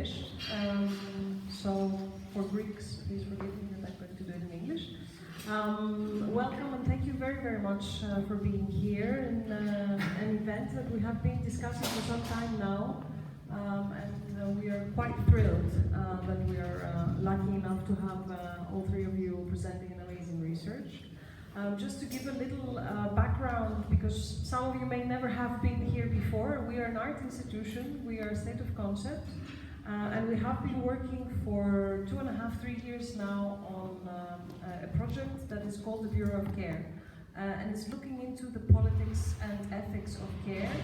English. So for Greeks, please forgive me that I'm going to do it in English. Welcome and thank you very, very much for being here in an event that we have been discussing for some time now. And we are quite thrilled that we are lucky enough to have all three of you presenting an amazing research. Just to give a little background, because some of you may never have been here before, we are an art institution, we are a state of concept, and we have been working for 2.5, 3 years now on a project that is called the Bureau of Care. And it's looking into the politics and ethics of care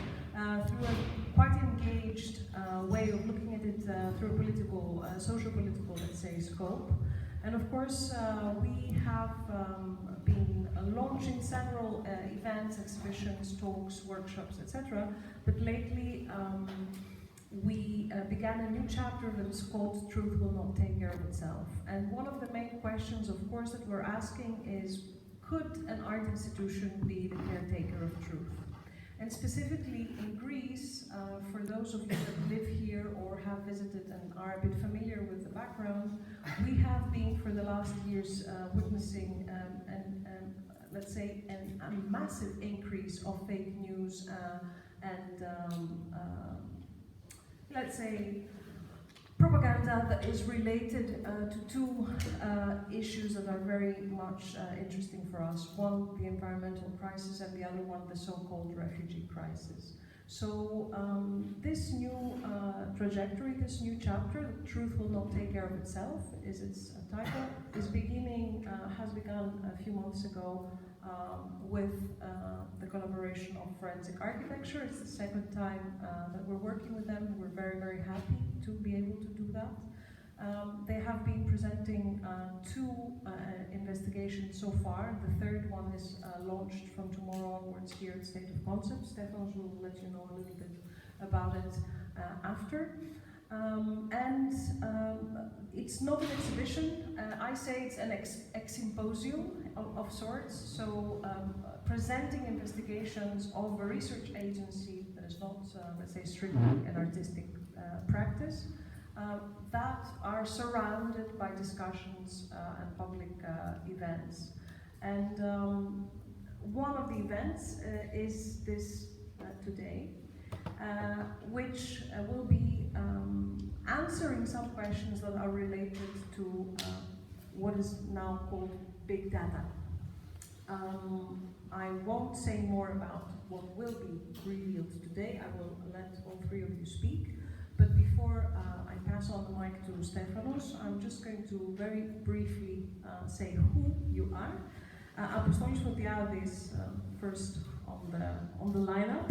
through a quite engaged way of looking at it through a political, social-political, let's say, scope. And of course, we have been launching several events, exhibitions, talks, workshops, etc. But lately, we began a new chapter that is called Truth Will Not Take Care of Itself. And one of the main questions, of course, that we're asking is, could an art institution be the caretaker of truth? And specifically in Greece, for those of you that live here or have visited and are a bit familiar with the background, we have been for the last years witnessing let's say a massive increase of fake news and let's say propaganda that is related to two issues that are very much interesting for us. One, the environmental crisis, and the other one, the so-called refugee crisis. So this new trajectory, this new chapter, Truth Will Not Take Care of Itself, is its title, is has begun a few months ago with the collaboration of Forensic Architecture. It's the second time that we're working with them. We're very, very happy to be able to do that. They have been presenting two investigations so far. The third one is launched from tomorrow onwards here at State of Concept. Stefanos will let you know a little bit about it after. It's not an exhibition. I say it's an ex-symposium of sorts. So presenting investigations of a research agency that is not, let's say, strictly an artistic practice, that are surrounded by discussions and public events. And one of the events is this today, which will be answering some questions that are related to what is now called big data. I won't say more about what will be revealed today. I will let all three of you speak. But before I pass on the mic to Stefanos, I'm just going to very briefly say who you are. Apostolis Fotiadis, first on the lineup,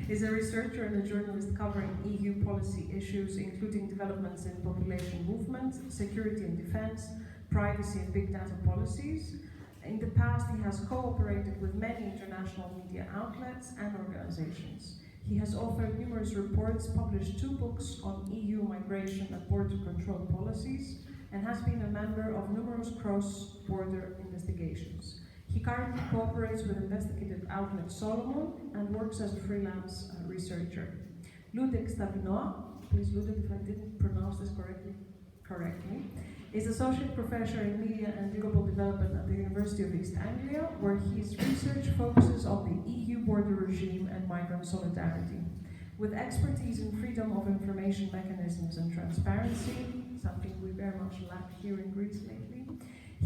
is a researcher and a journalist covering EU policy issues, including developments in population movement, security and defense, privacy and big data policies. In the past, he has cooperated with many international media outlets and organizations. He has authored numerous reports, published 2 books on EU migration and border control policies, and has been a member of numerous cross-border investigations. He currently cooperates with investigative outlet Solomon and works as a freelance researcher. Luděk Stavinoha, please Luděk, if I didn't pronounce this correctly, is associate professor in media and global development at the University of East Anglia, where his research focuses on the EU border regime and migrant solidarity. With expertise in freedom of information mechanisms and transparency, something we very much lack here in Greece lately,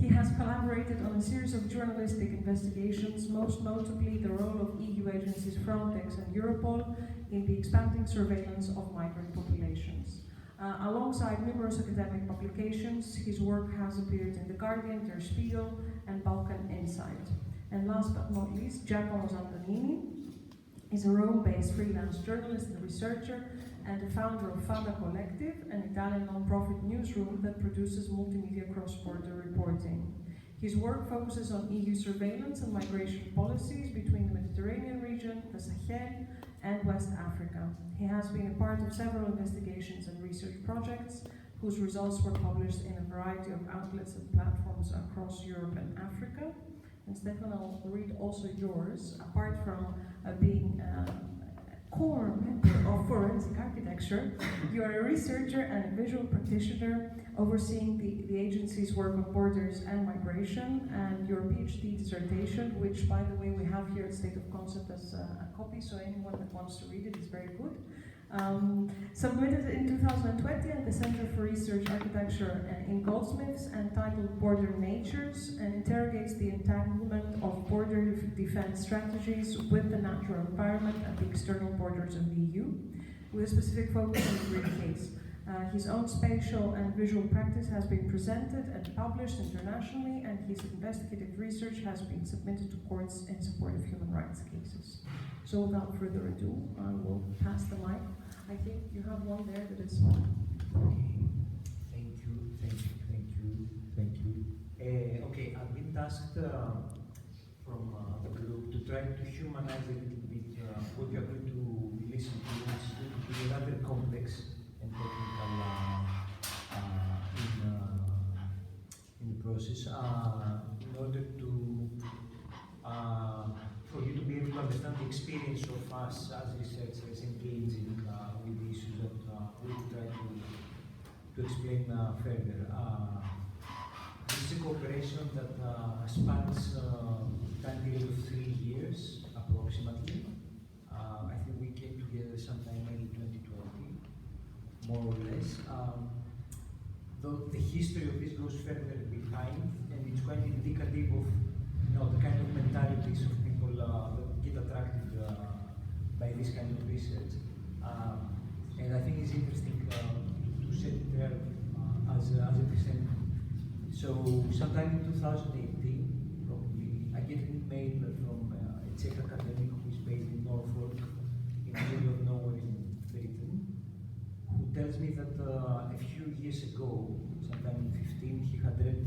he has collaborated on a series of journalistic investigations, most notably the role of EU agencies Frontex and Europol in the expanding surveillance of migrant populations. Alongside numerous academic publications, his work has appeared in The Guardian, Der Spiegel, and Balkan Insight. And last but not least, Giacomo Zandonini is a Rome-based freelance journalist and researcher and the founder of Fada Collective, an Italian non-profit newsroom that produces multimedia cross-border reporting. His work focuses on EU surveillance and migration policies between the Mediterranean region, the Sahel, and West Africa. He has been a part of several investigations and research projects whose results were published in a variety of outlets and platforms across Europe and Africa. And Stefan, I'll read also yours. Apart from being core member of forensic architecture, you are a researcher and a visual practitioner overseeing the agency's work on borders and migration, and your PhD dissertation, which, by the way, we have here at State of Concept as a copy, so anyone that wants to read it is very good. Submitted in 2020 at the Center for Research Architecture in Goldsmiths, entitled Border Natures, and interrogates the entanglement of border defense strategies with the natural environment at the external borders of the EU, with a specific focus on the Greek case. His own spatial and visual practice has been presented and published internationally, and his investigative research has been submitted to courts in support of human rights cases. So without further ado, I will pass the mic. I think you have one there that is on. Okay, thank you. Okay, I've been tasked from the group to try to humanize a little bit what you are going to listen to, which is going to be rather complex and technical in the process, in order to for you to be able to understand the experience of us as researchers engaging with the issues that we will try to explain further. This is a cooperation that spans a time period of 3 years, approximately. I think we came together sometime in 2020, more or less. The history of this goes further behind, and it's quite indicative of the kind of mentalities of people that get attracted by this kind of research. And I think it's interesting to set it there as a present. So sometime in 2018, probably, I get an email from a Czech academic who is based in Norfolk, in the middle of nowhere in Britain, who tells me that a few years ago, sometime in 2015, he had read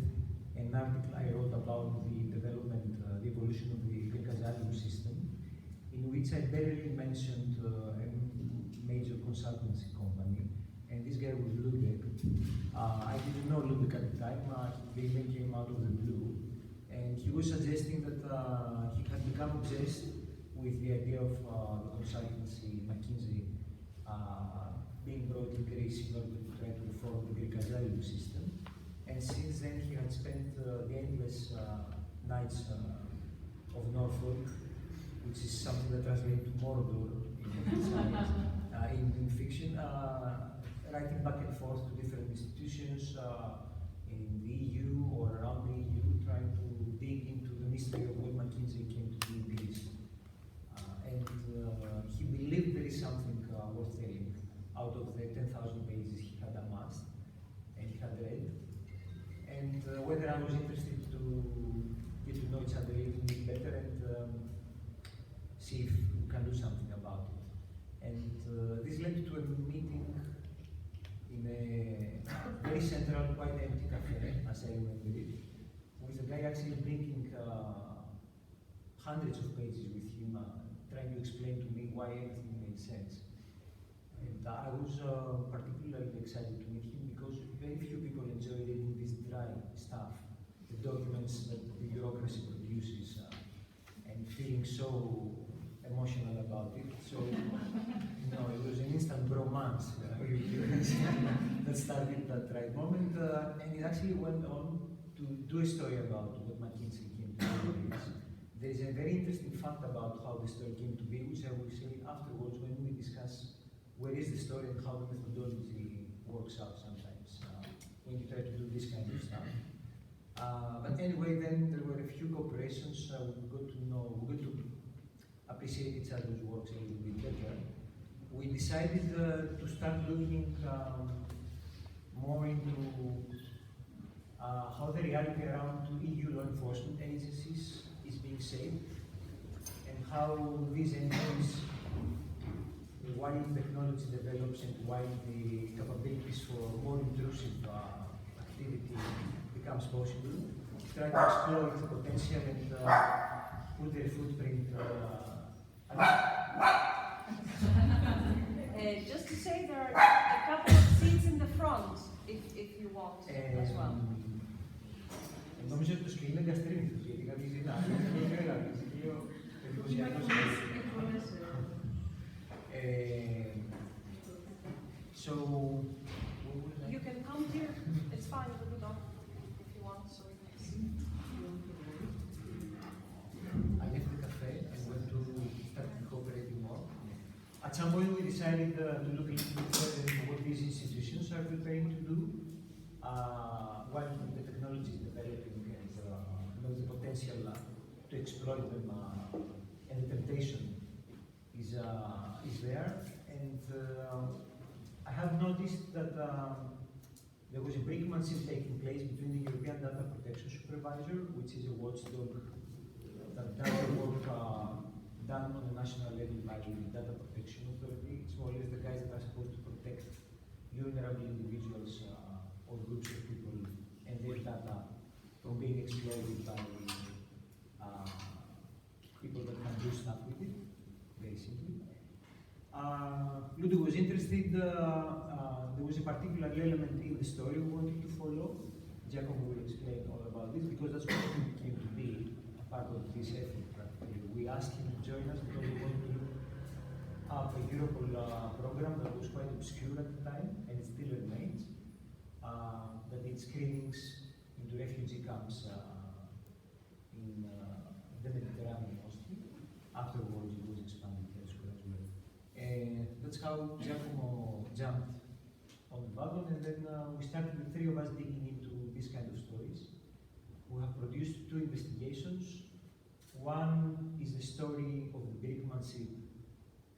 an article I wrote about the development, the evolution of the Greek asylum system, in which I barely mentioned a major consultancy company, and this guy was Luděk. I didn't know Luděk at the time. The email came out of the blue, and he was suggesting that he had become obsessed with the idea of the consultancy McKinsey being brought in Greece in order to try to reform the Greek asylum system. And since then, he had spent the endless nights of Norfolk, which is something that translates to Mordor in fiction, writing back and forth to different institutions in the EU or around the EU, trying to dig into the mystery of what McKinsey came to be in Greece. And he believed there is something worth telling out of the 10,000 pages he had amassed and he had read. And whether I was interested to get to know each other a little bit better and see if we can do something about it. And this led to a meeting in a very central, quite empty cafe, as I remember it, with a guy actually bringing hundreds of pages with him, trying to explain to me why everything made sense. And I was particularly excited to meet him because very few people enjoy reading this dry stuff, the documents that the bureaucracy produces, and feeling so emotional about it. So, it was an instant bromance that started at that right moment, and it actually went on to do a story about what McKinsey came to be. There is a very interesting fact about how the story came to be, which I will say afterwards when we discuss where is the story and how the methodology works out sometimes when you try to do this kind of stuff. But anyway, then there were a few cooperations. We got to appreciate each other's works a little bit better. We decided to start looking more into how the reality around EU law enforcement agencies is being shaped and how these entities, while technology develops and while the capabilities for more intrusive activity becomes possible, try to explore the potential and put their footprint. Just to say, there are a couple of seats in the front, if you want as well. Νομίζω ότι το σκηνή είναι γκαστρίνηθος, γιατί κάποιοι ζητάνε. Είναι εντυπωσιακός. So, You can come here. It's fine with the dog if you want. So I left the cafe and went to start cooperating more. At some point, we decided to look into what these institutions are preparing to do while the technology is developing and the potential to exploit them and the temptation is there. And I have noticed that there was a brinkmanship taking place between the European Data Protection Supervisor, which is a watchdog that does the work done on a national level by the Data Protection Authority. It's more or less the guys that are supposed to protect vulnerable individuals or groups of people and their data from being exploited by people that can do stuff with it, basically. Ludo was interested, there was a particular element in the story we wanted to follow. Giacomo will explain all about this because that's what it came to be a part of this effort practically. We asked him to join us because we wanted to look up a Europol program that was quite obscure at the time and it still remains, that did screenings into refugee camps in the Mediterranean mostly. Afterwards it was expanded elsewhere as well. And that's how Giacomo jumped on the wagon, and then we started, the three of us, digging into this kind of stories. We have produced 2 investigations. One is the story of the brinkmanship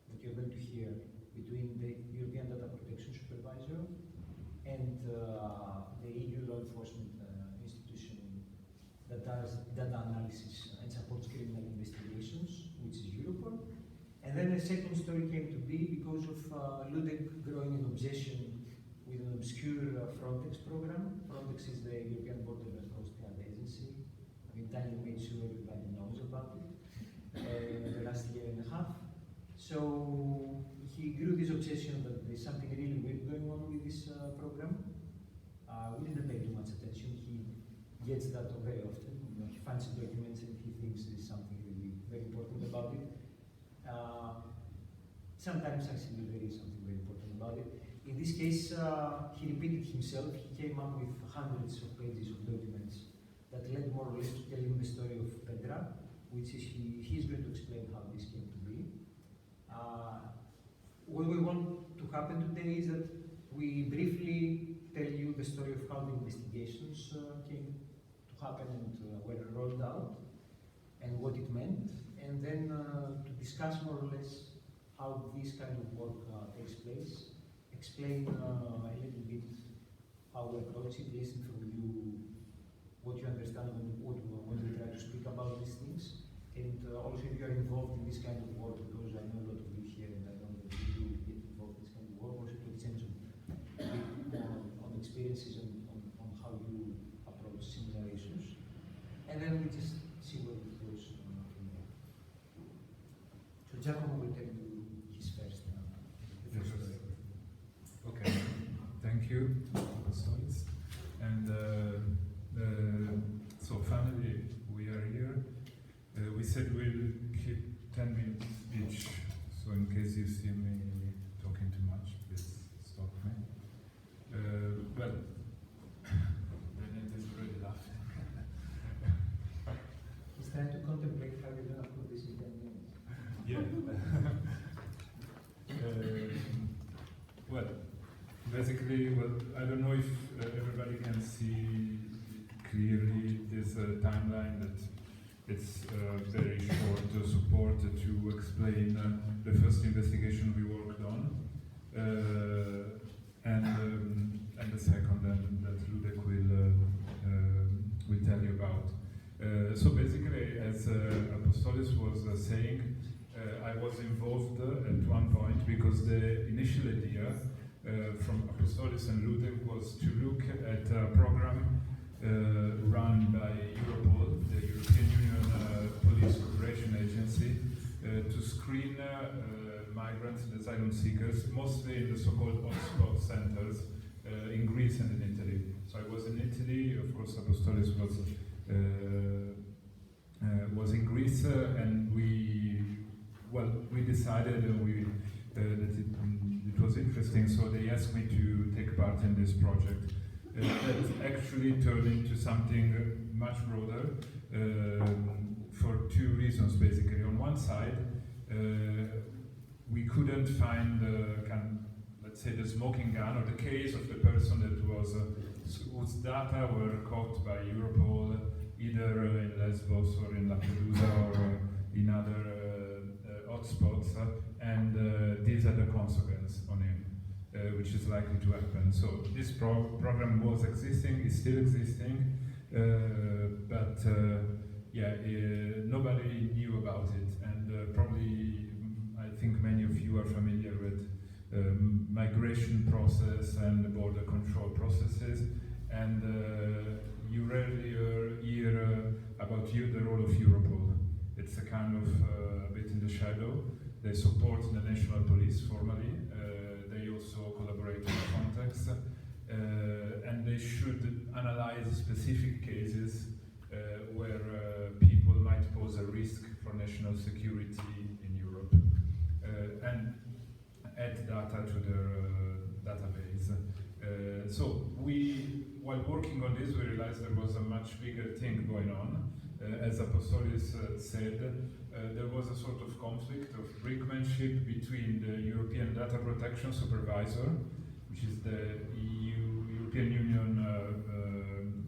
that you're going to hear between the European Data Protection Supervisor and the EU law enforcement institution that does data analysis and supports criminal investigations, which is Europol. And then a second story came to be because of Luděk growing an obsession with an obscure Frontex program. Frontex is the European Border and Coast Guard Agency. We've done made sure everybody knows about it the last year and a half. So he grew this obsession that there's something really weird going on with this program. We didn't pay too much attention. He gets that very often. You know, he finds documents and he thinks there's something really very important about it. Sometimes actually there is something very important about it. In this case, he repeated himself. He came up with hundreds of pages of documents that led more or less to telling the story of Petra, which is he's going to explain how this came to be. What we want to happen today is that we briefly tell you the story of how the investigations came to happen and were rolled out and what it meant, and then to discuss more or less how this kind of work takes place, explain a little bit how we approach it, listen from you what you understand when we try to speak about these things, and also if you are involved in this kind of work, because I know a lot of you here and I know that you get involved in this kind of work, also to exchange a bit more on experiences and on how you approach similar issues, and then we just see where it goes from there. So Giacomo will tell you his first. Okay, thank you, Apostolis. And so finally we are here. We said we'll keep 10 minutes each, so in case you see me talking too much, please stop me. Well, Bennett is already laughing. He's trying to contemplate how we're going to put this in 10 minutes. Yeah. Well, basically, I don't know if everybody can see clearly this timeline that it's very short support to explain the first investigation we worked on, and the second that Luděk will tell you about. So basically, as Apostolis was saying, I was involved at one point because the initial idea from Apostolis and Luděk was to look at a program run by Europol, the European Union Police Cooperation Agency, to screen migrants and asylum seekers, mostly in the so-called hotspot centers in Greece and in Italy. So I was in Italy, of course Apostolis was in Greece, and we decided, the asked me to take part in this project. That actually turned into something much broader for two reasons, basically. On one side, we couldn't find, let's say, the smoking gun or the case of the person that was whose data were caught by Europol, either in Lesbos or in Lampedusa or in other hotspots, and these had a consequence on him. Which is likely to happen. So this program was existing, is still existing, but nobody knew about it. And probably, I think many of you are familiar with migration process and border control processes, and you rarely hear about the role of Europol. It's a kind of a bit in the shadow. They support the national police formally. They also collaborate with Frontex, and they should analyze specific cases where people might pose a risk for national security in Europe, and add data to their database. So while working on this, we realized there was a much bigger thing going on. As Apostolis said, there was a sort of conflict of brinkmanship between the European Data Protection Supervisor, which is the European Union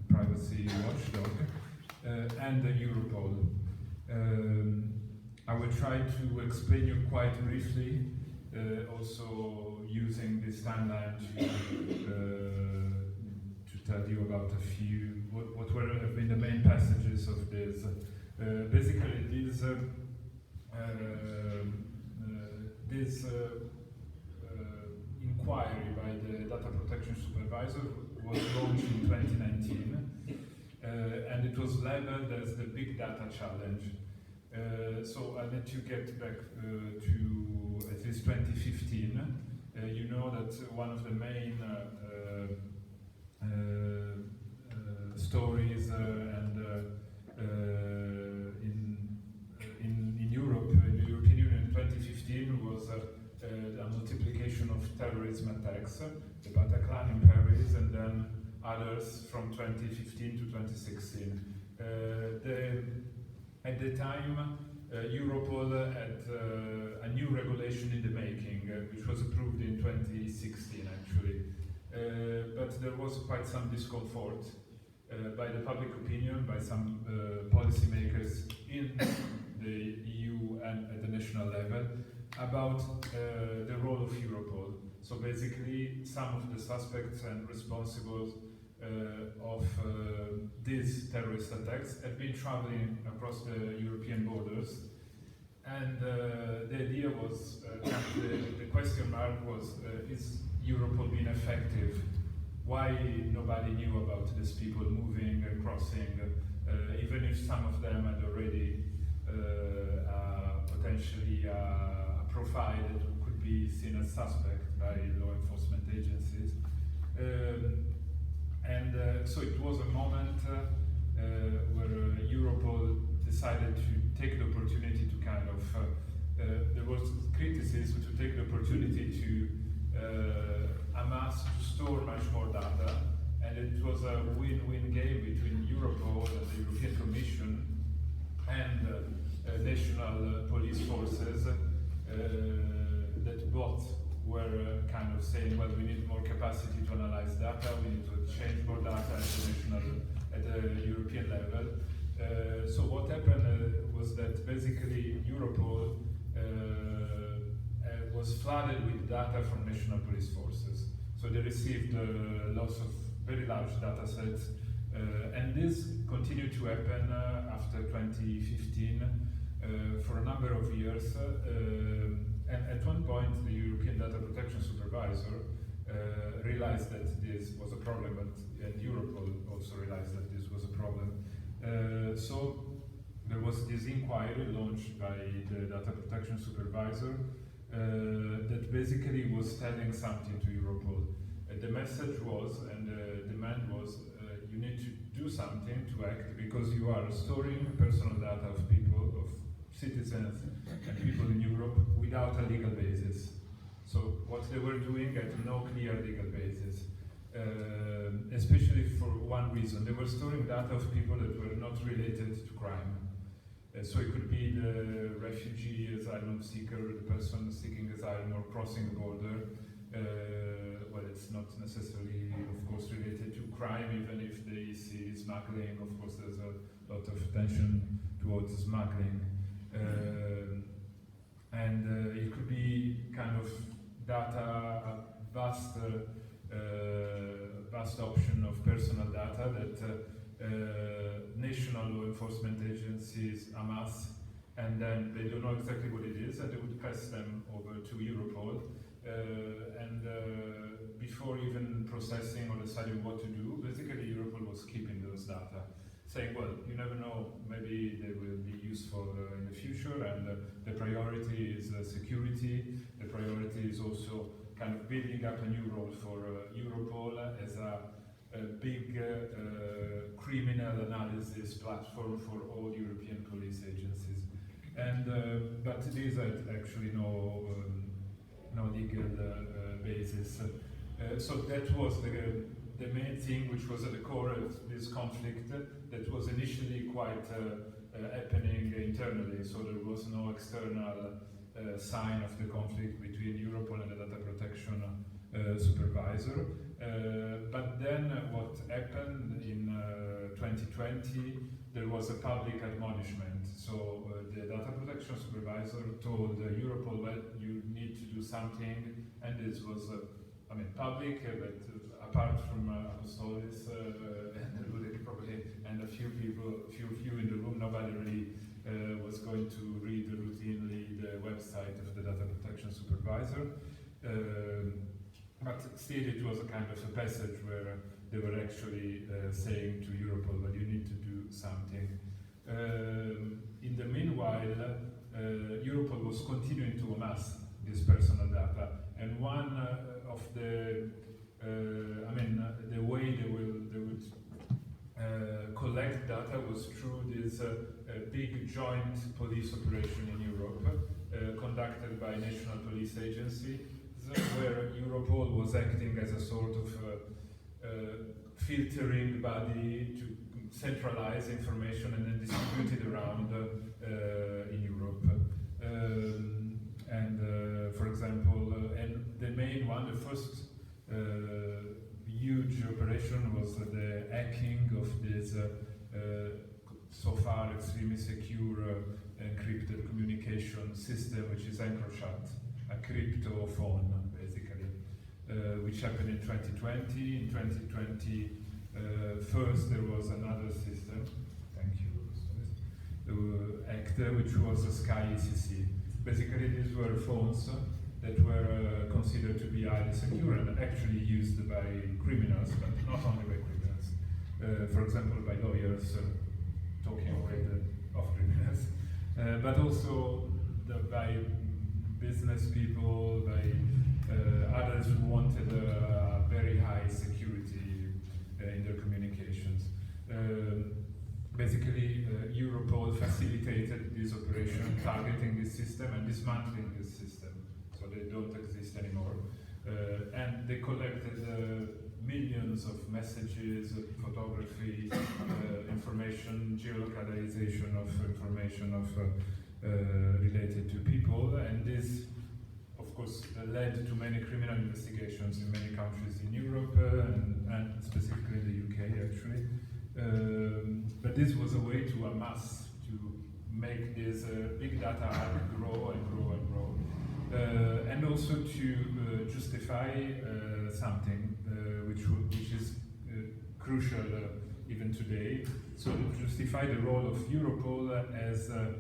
privacy watchdog, and the Europol. I will try to explain you quite briefly, also using this timeline to tell you about a few, what have been the main passages of this. Basically, this inquiry by the Data Protection Supervisor was launched in 2019, and it was labeled as the Big Data Challenge. So I'll let you get back to at least 2015. You know that one of the main stories in Europe, in the European Union in 2015 was a multiplication of terrorism attacks, the Bataclan in Paris, and then others from 2015 to 2016. At the time, Europol had a new regulation in the making, which was approved in 2016 actually. But there was quite some discomfort by the public opinion, by some policymakers in the EU and at the national level about the role of Europol. So basically, some of the suspects and responsible of these terrorist attacks had been traveling across the European borders, and the idea was, the question mark was, is Europol being effective? Why nobody knew about these people moving and crossing, even if some of them had already potentially a profile that could be seen as suspect by law enforcement agencies. So it was a moment where Europol decided to take the opportunity to kind of, there was criticism to take the opportunity to amass, to store much more data, and it was a win-win game between Europol and the European Commission and national police forces that both were kind of saying, well, we need more capacity to analyze data, we need to exchange more data at the European level. So what happened was that basically Europol was flooded with data from national police forces. So they received lots of very large data sets, and this continued to happen after 2015 for a number of years. And at one point, the European Data Protection Supervisor realized that this was a problem, and Europol also realized that this was a problem. So there was this inquiry launched by the Data Protection Supervisor that basically was telling something to Europol. The message was, and the demand was, you need to do something to act, because you are storing personal data of people, of citizens and people in Europe without a legal basis. So what they were doing had no clear legal basis, especially for one reason. They were storing data of people that were not related to crime. So it could be the refugee, asylum seeker, the person seeking asylum or crossing the border. Well, it's not necessarily, of course, related to crime, even if they see smuggling. Of course, there's a lot of attention towards smuggling. And it could be kind of data, a vast option of personal data that national law enforcement agencies amass, and then they don't know exactly what it is, and they would pass them over to Europol. Before even processing or deciding what to do, basically Europol was keeping those data, saying, well, you never know, maybe they will be useful in the future, and the priority is security. The priority is also kind of building up a new role for Europol as a big criminal analysis platform for all European police agencies. And but these had actually no legal basis. So that was the main thing which was at the core of this conflict that was initially quite happening internally. So there was no external sign of the conflict between Europol and the data protection supervisor. But then what happened in 2020, there was a public admonishment. So the data protection supervisor told Europol, well, you need to do something, and this was, public, but apart from Apostolis and Luděk probably, and a few in the room, nobody really was going to read routinely the website of the data protection supervisor. But still, it was a kind of a passage where they were actually saying to Europol, well, you need to do something. In the meanwhile, Europol was continuing to amass this personal data, and one of the way they would collect data was through this big joint police operation in Europe, conducted by national police agency, where Europol was acting as a sort of filtering body to centralize information and then distribute it around in Europe. For example, and the main one, the first huge operation was the hacking of this so far extremely secure encrypted communication system, which is EncroChat, a crypto phone, basically, which happened in 2020. In 2020, first there was another system, thank you, actor, which was a Sky ECC. Basically, these were phones that were considered to be highly secure and actually used by criminals, but not only by criminals. For example, by lawyers talking of criminals, but also by business people, by others who wanted a very high security in their communications. Basically, Europol facilitated this operation, targeting this system and dismantling this system, so they don't exist anymore. And they collected millions of messages, photography, information, geolocalization of information related to people, and this, of course, led to many criminal investigations in many countries in Europe and specifically in the UK, actually. But this was a way to amass, to make this big data grow and grow and grow, and also to justify something which is crucial even today. So to justify the role of Europol as a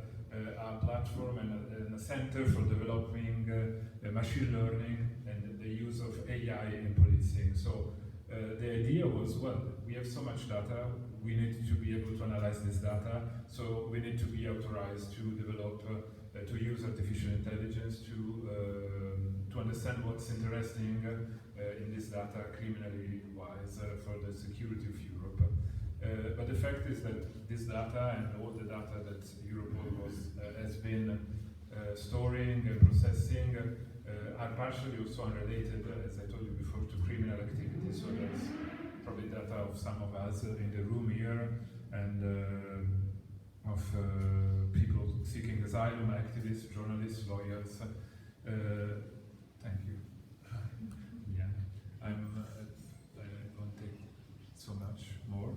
platform and a center for developing machine learning and the use of AI in policing. So the idea was, well, we have so much data, we need to be able to analyze this data, so we need to be authorized to develop, to use artificial intelligence to understand what's interesting in this data, criminally wise, for the security of Europe. But the fact is that this data and all the data that Europol has been storing and processing are partially also unrelated, as I told you before, to criminal activity. So there's probably data of some of us in the room here, and of people seeking asylum, activists, journalists, lawyers. Thank you. Yeah, I won't take so much more.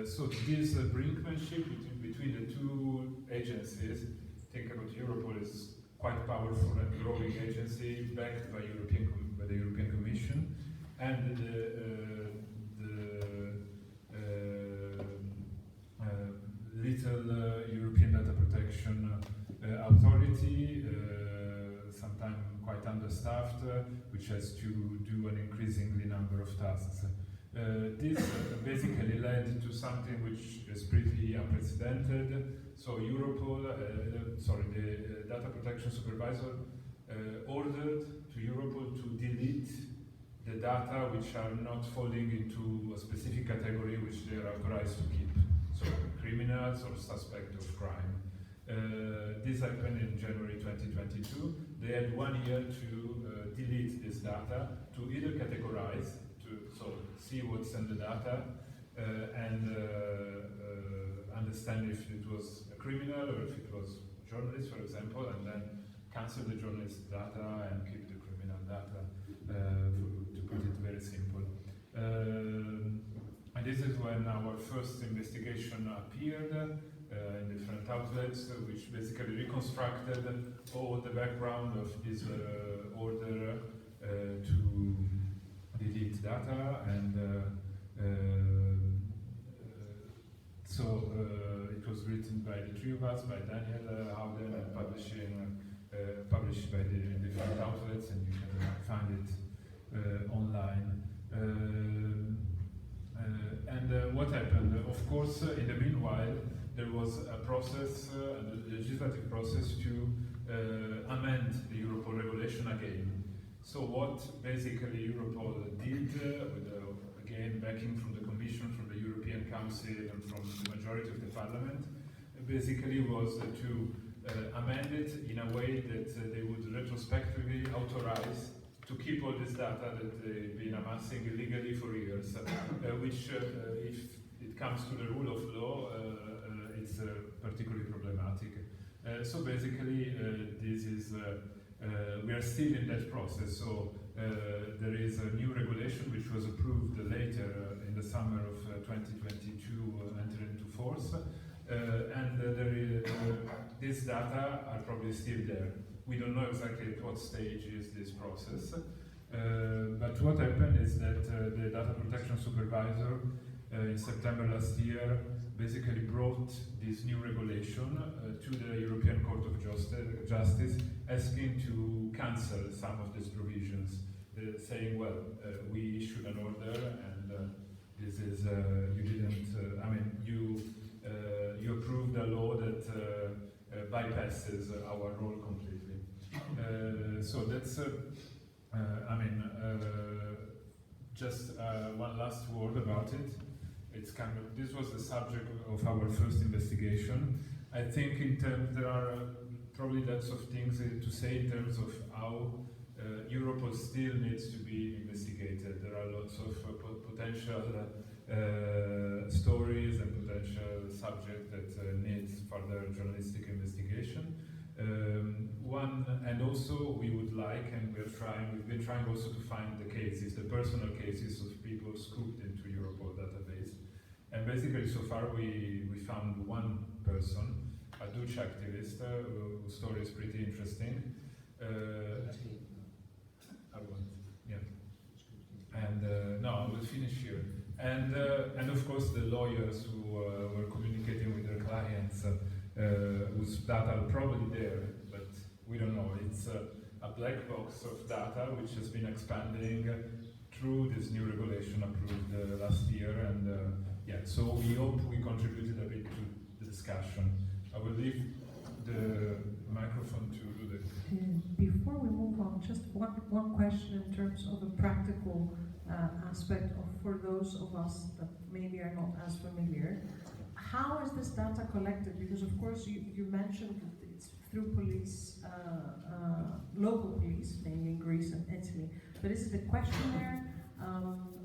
So this brinkmanship between the two agencies, think about Europol is quite powerful and growing agency backed by the European Commission, and the little European Data Protection Authority, sometimes quite understaffed, which has to do an increasingly number of tasks. This basically led to something which is pretty unprecedented. So Europol, the Data Protection Supervisor ordered to Europol to delete the data which are not falling into a specific category which they are authorized to keep. So criminals or suspect of crime. This happened in January 2022. They had 1 year to delete this data, to either categorize, so see what's in the data, and understand if it was a criminal or if it was a journalist, for example, and then cancel the journalist data and keep the criminal data, to put it very simple. And this is when our first investigation appeared in different outlets, which basically reconstructed all the background of this order to delete data, and so it was written by the three of us, by Daniel Howden, and published by the different outlets, and you can find it online. And what happened? Of course, in the meanwhile, there was a process, a legislative process to amend the Europol regulation again. So what basically Europol did, with again backing from the Commission, from the European Council, and from the majority of the Parliament, basically was to amend it in a way that they would retrospectively authorize to keep all this data that they've been amassing illegally for years, which, if it comes to the rule of law, is particularly problematic. So basically, this is we are still in that process. So there is a new regulation which was approved later in the summer of 2022, entered into force, and these data are probably still there. We don't know exactly at what stage is this process, but what happened is that the Data Protection Supervisor in September last year basically brought this new regulation to the European Court of Justice, asking to cancel some of these provisions, saying, well, we issued an order, and this is, you didn't, I mean, you approved a law that bypasses our role completely. So that's, I mean, just one last word about it. It's kind of, this was the subject of our first investigation. I think in terms, there are probably lots of things to say in terms of how Europol still needs to be investigated. There are lots of potential stories and potential subjects that needs further journalistic investigation. And also we would like, and we've been trying also to find the cases, the personal cases of people scooped into Europol database. And basically so far we found one person, a Dutch activist, whose story is pretty interesting. And no, I will finish here. And of course the lawyers who were communicating with their clients, whose data are probably there, but we don't know. It's a black box of data which has been expanding through this new regulation approved last year, and yeah, so we hope we contributed a bit to the discussion. I will leave the microphone to Luděk. Before we move on, just one question in terms of a practical aspect for those of us that maybe are not as familiar. How is this data collected? Because of course you mentioned that it's through police, local police, mainly in Greece and Italy. But is it a questionnaire?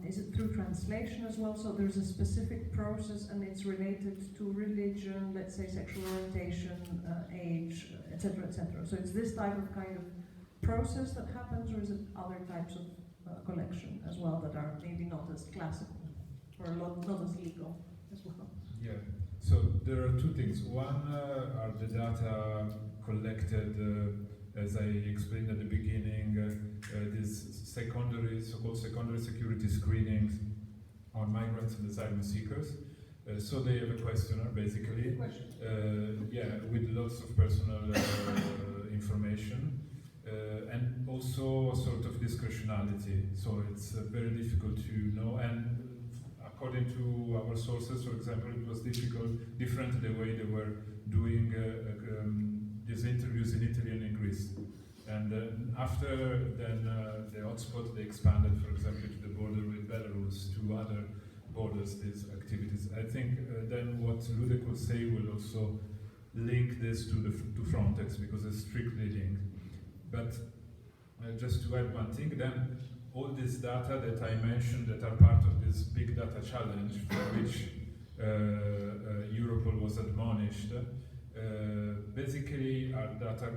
Is it through translation as well? So there's a specific process and it's related to religion, let's say sexual orientation, age, etc., etc. So it's this type of kind of process that happens, or is it other types of collection as well that are maybe not as classical or not as legal as well? Yeah, so there are two things. One are the data collected, as I explained at the beginning, these secondary, so-called secondary security screenings on migrants and asylum seekers. So they have a questionnaire, basically, with lots of personal information, and also a sort of discretionality. So it's very difficult to know, and according to our sources, for example, it was different the way they were doing these interviews in Italy and in Greece. And after then the hotspot, they expanded, for example, to the border with Belarus, to other borders, these activities. I think then what Luděk will say will also link this to Frontex, because it's strictly linked. But just to add one thing, then all this data that I mentioned that are part of this big data challenge for which Europol was admonished, basically are data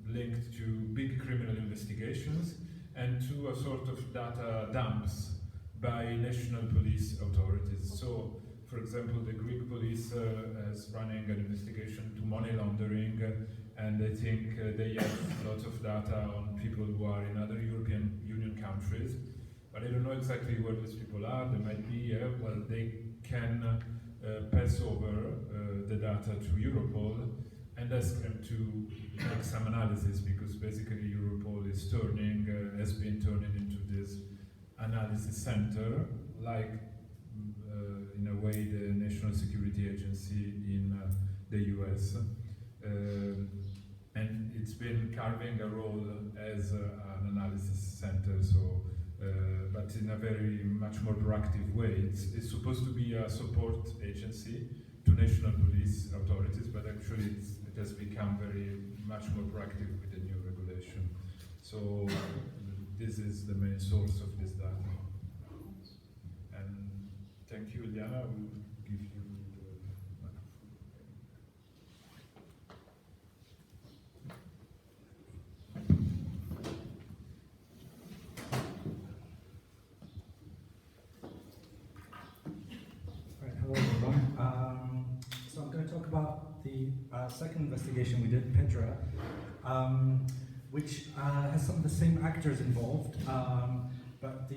linked to big criminal investigations and to a sort of data dumps by national police authorities. So, for example, the Greek police is running an investigation to money laundering, and I think they have lots of data on people who are in other European Union countries, but I don't know exactly where these people are. They might be, well, they can pass over the data to Europol and ask them to make some analysis, because basically Europol is has been turning into this analysis center, like in a way the National Security Agency in the US. And it's been carving a role as an analysis center, so but in a very much more proactive way. It's supposed to be a support agency to national police authorities, but actually it has become very much more proactive with the new regulation. So this is the main source of this data. And thank you, iLiana. We'll give you the microphone. Hello everyone. So I'm going to talk about the second investigation we did, Petra, which has some of the same actors involved, but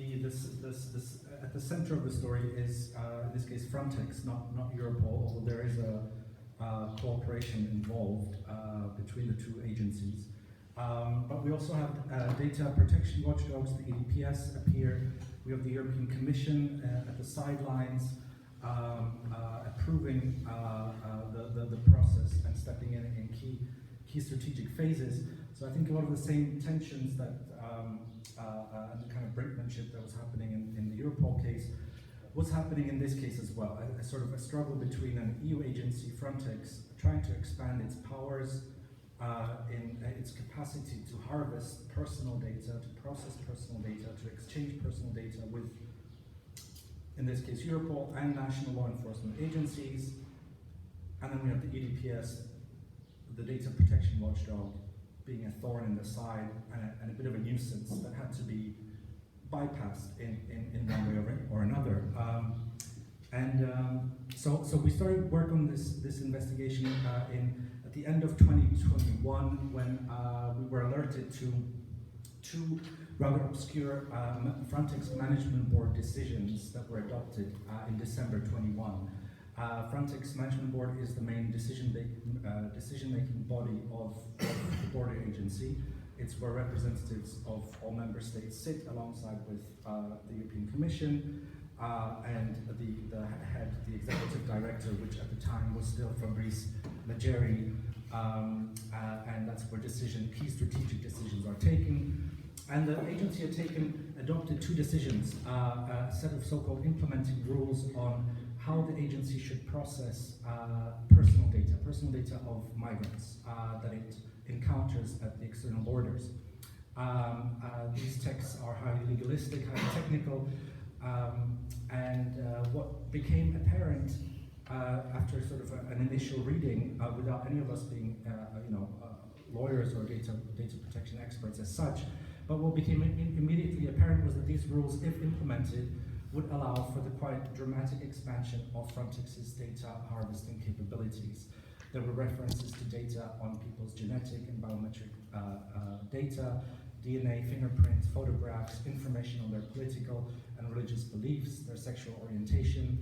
at the center of the story is, in this case, Frontex, not Europol, although there is a cooperation involved between the two agencies. But we also have data protection watchdogs, the EDPS appear. We have the European Commission at the sidelines, approving the process and stepping in key strategic phases. So I think a lot of the same tensions that and the kind of brinkmanship that was happening in the Europol case was happening in this case as well. A sort of a struggle between an EU agency, Frontex, trying to expand its powers in its capacity to harvest personal data, to process personal data, to exchange personal data with, in this case, Europol and national law enforcement agencies. And then we have the EDPS, the data protection watchdog, being a thorn in the side and a bit of a nuisance that had to be bypassed in one way or another. So we started work on this investigation at the end of 2021, when we were alerted to two rather obscure Frontex Management Board decisions that were adopted in December 21. Frontex Management Board is the main decision-making body of the border agency. It's where representatives of all member states sit alongside with the European Commission and the executive director, which at the time was still Fabrice Leggeri, and that's where key strategic decisions are taken. And the agency adopted two decisions, a set of so-called implementing rules on how the agency should process personal data of migrants that it encounters at the external borders. These texts are highly legalistic, highly technical, and what became apparent after sort of an initial reading, without any of us being lawyers or data protection experts as such, but what became immediately apparent was that these rules, if implemented, would allow for the quite dramatic expansion of Frontex's data harvesting capabilities. There were references to data on people's genetic and biometric data, DNA, fingerprints, photographs, information on their political and religious beliefs, their sexual orientation.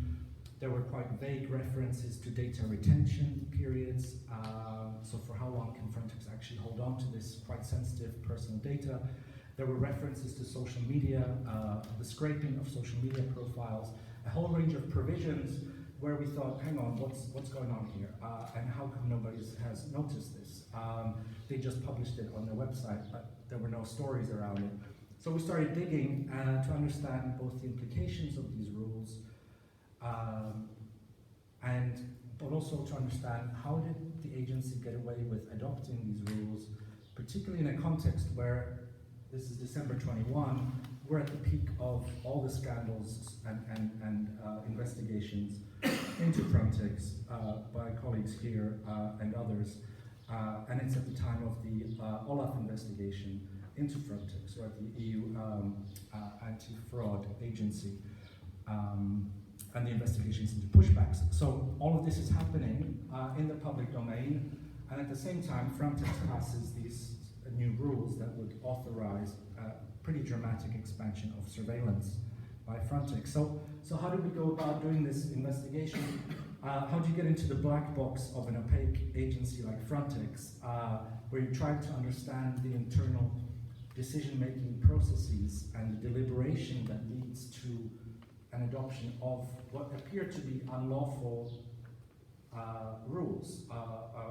There were quite vague references to data retention periods, so for how long can Frontex actually hold on to this quite sensitive personal data. There were references to social media, the scraping of social media profiles, a whole range of provisions where we thought, hang on, what's going on here? And how come nobody has noticed this? They just published it on their website, but there were no stories around it. So we started digging to understand both the implications of these rules, but also to understand how did the agency get away with adopting these rules, particularly in a context where, this is December 21, we're at the peak of all the scandals and investigations into Frontex by colleagues here and others, and it's at the time of the Olaf investigation into Frontex, right, the EU anti-fraud agency, and the investigations into pushbacks. So all of this is happening in the public domain, and at the same time, Frontex passes these new rules that would authorize pretty dramatic expansion of surveillance by Frontex. So how do we go about doing this investigation? How do you get into the black box of an opaque agency like Frontex, where you try to understand the internal decision-making processes and the deliberation that leads to an adoption of what appear to be unlawful rules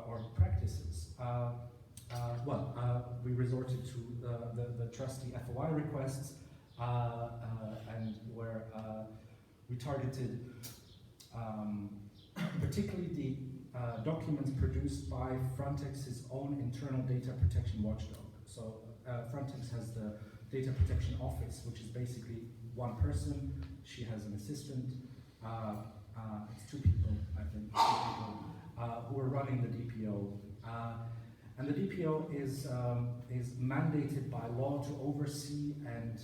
or practices? We resorted to the trusty FOI requests, and where we targeted particularly the documents produced by Frontex's own internal data protection watchdog. So Frontex has the data protection office, which is basically one person. She has an assistant. It's two people, I think, who are running the DPO. And the DPO is mandated by law to oversee and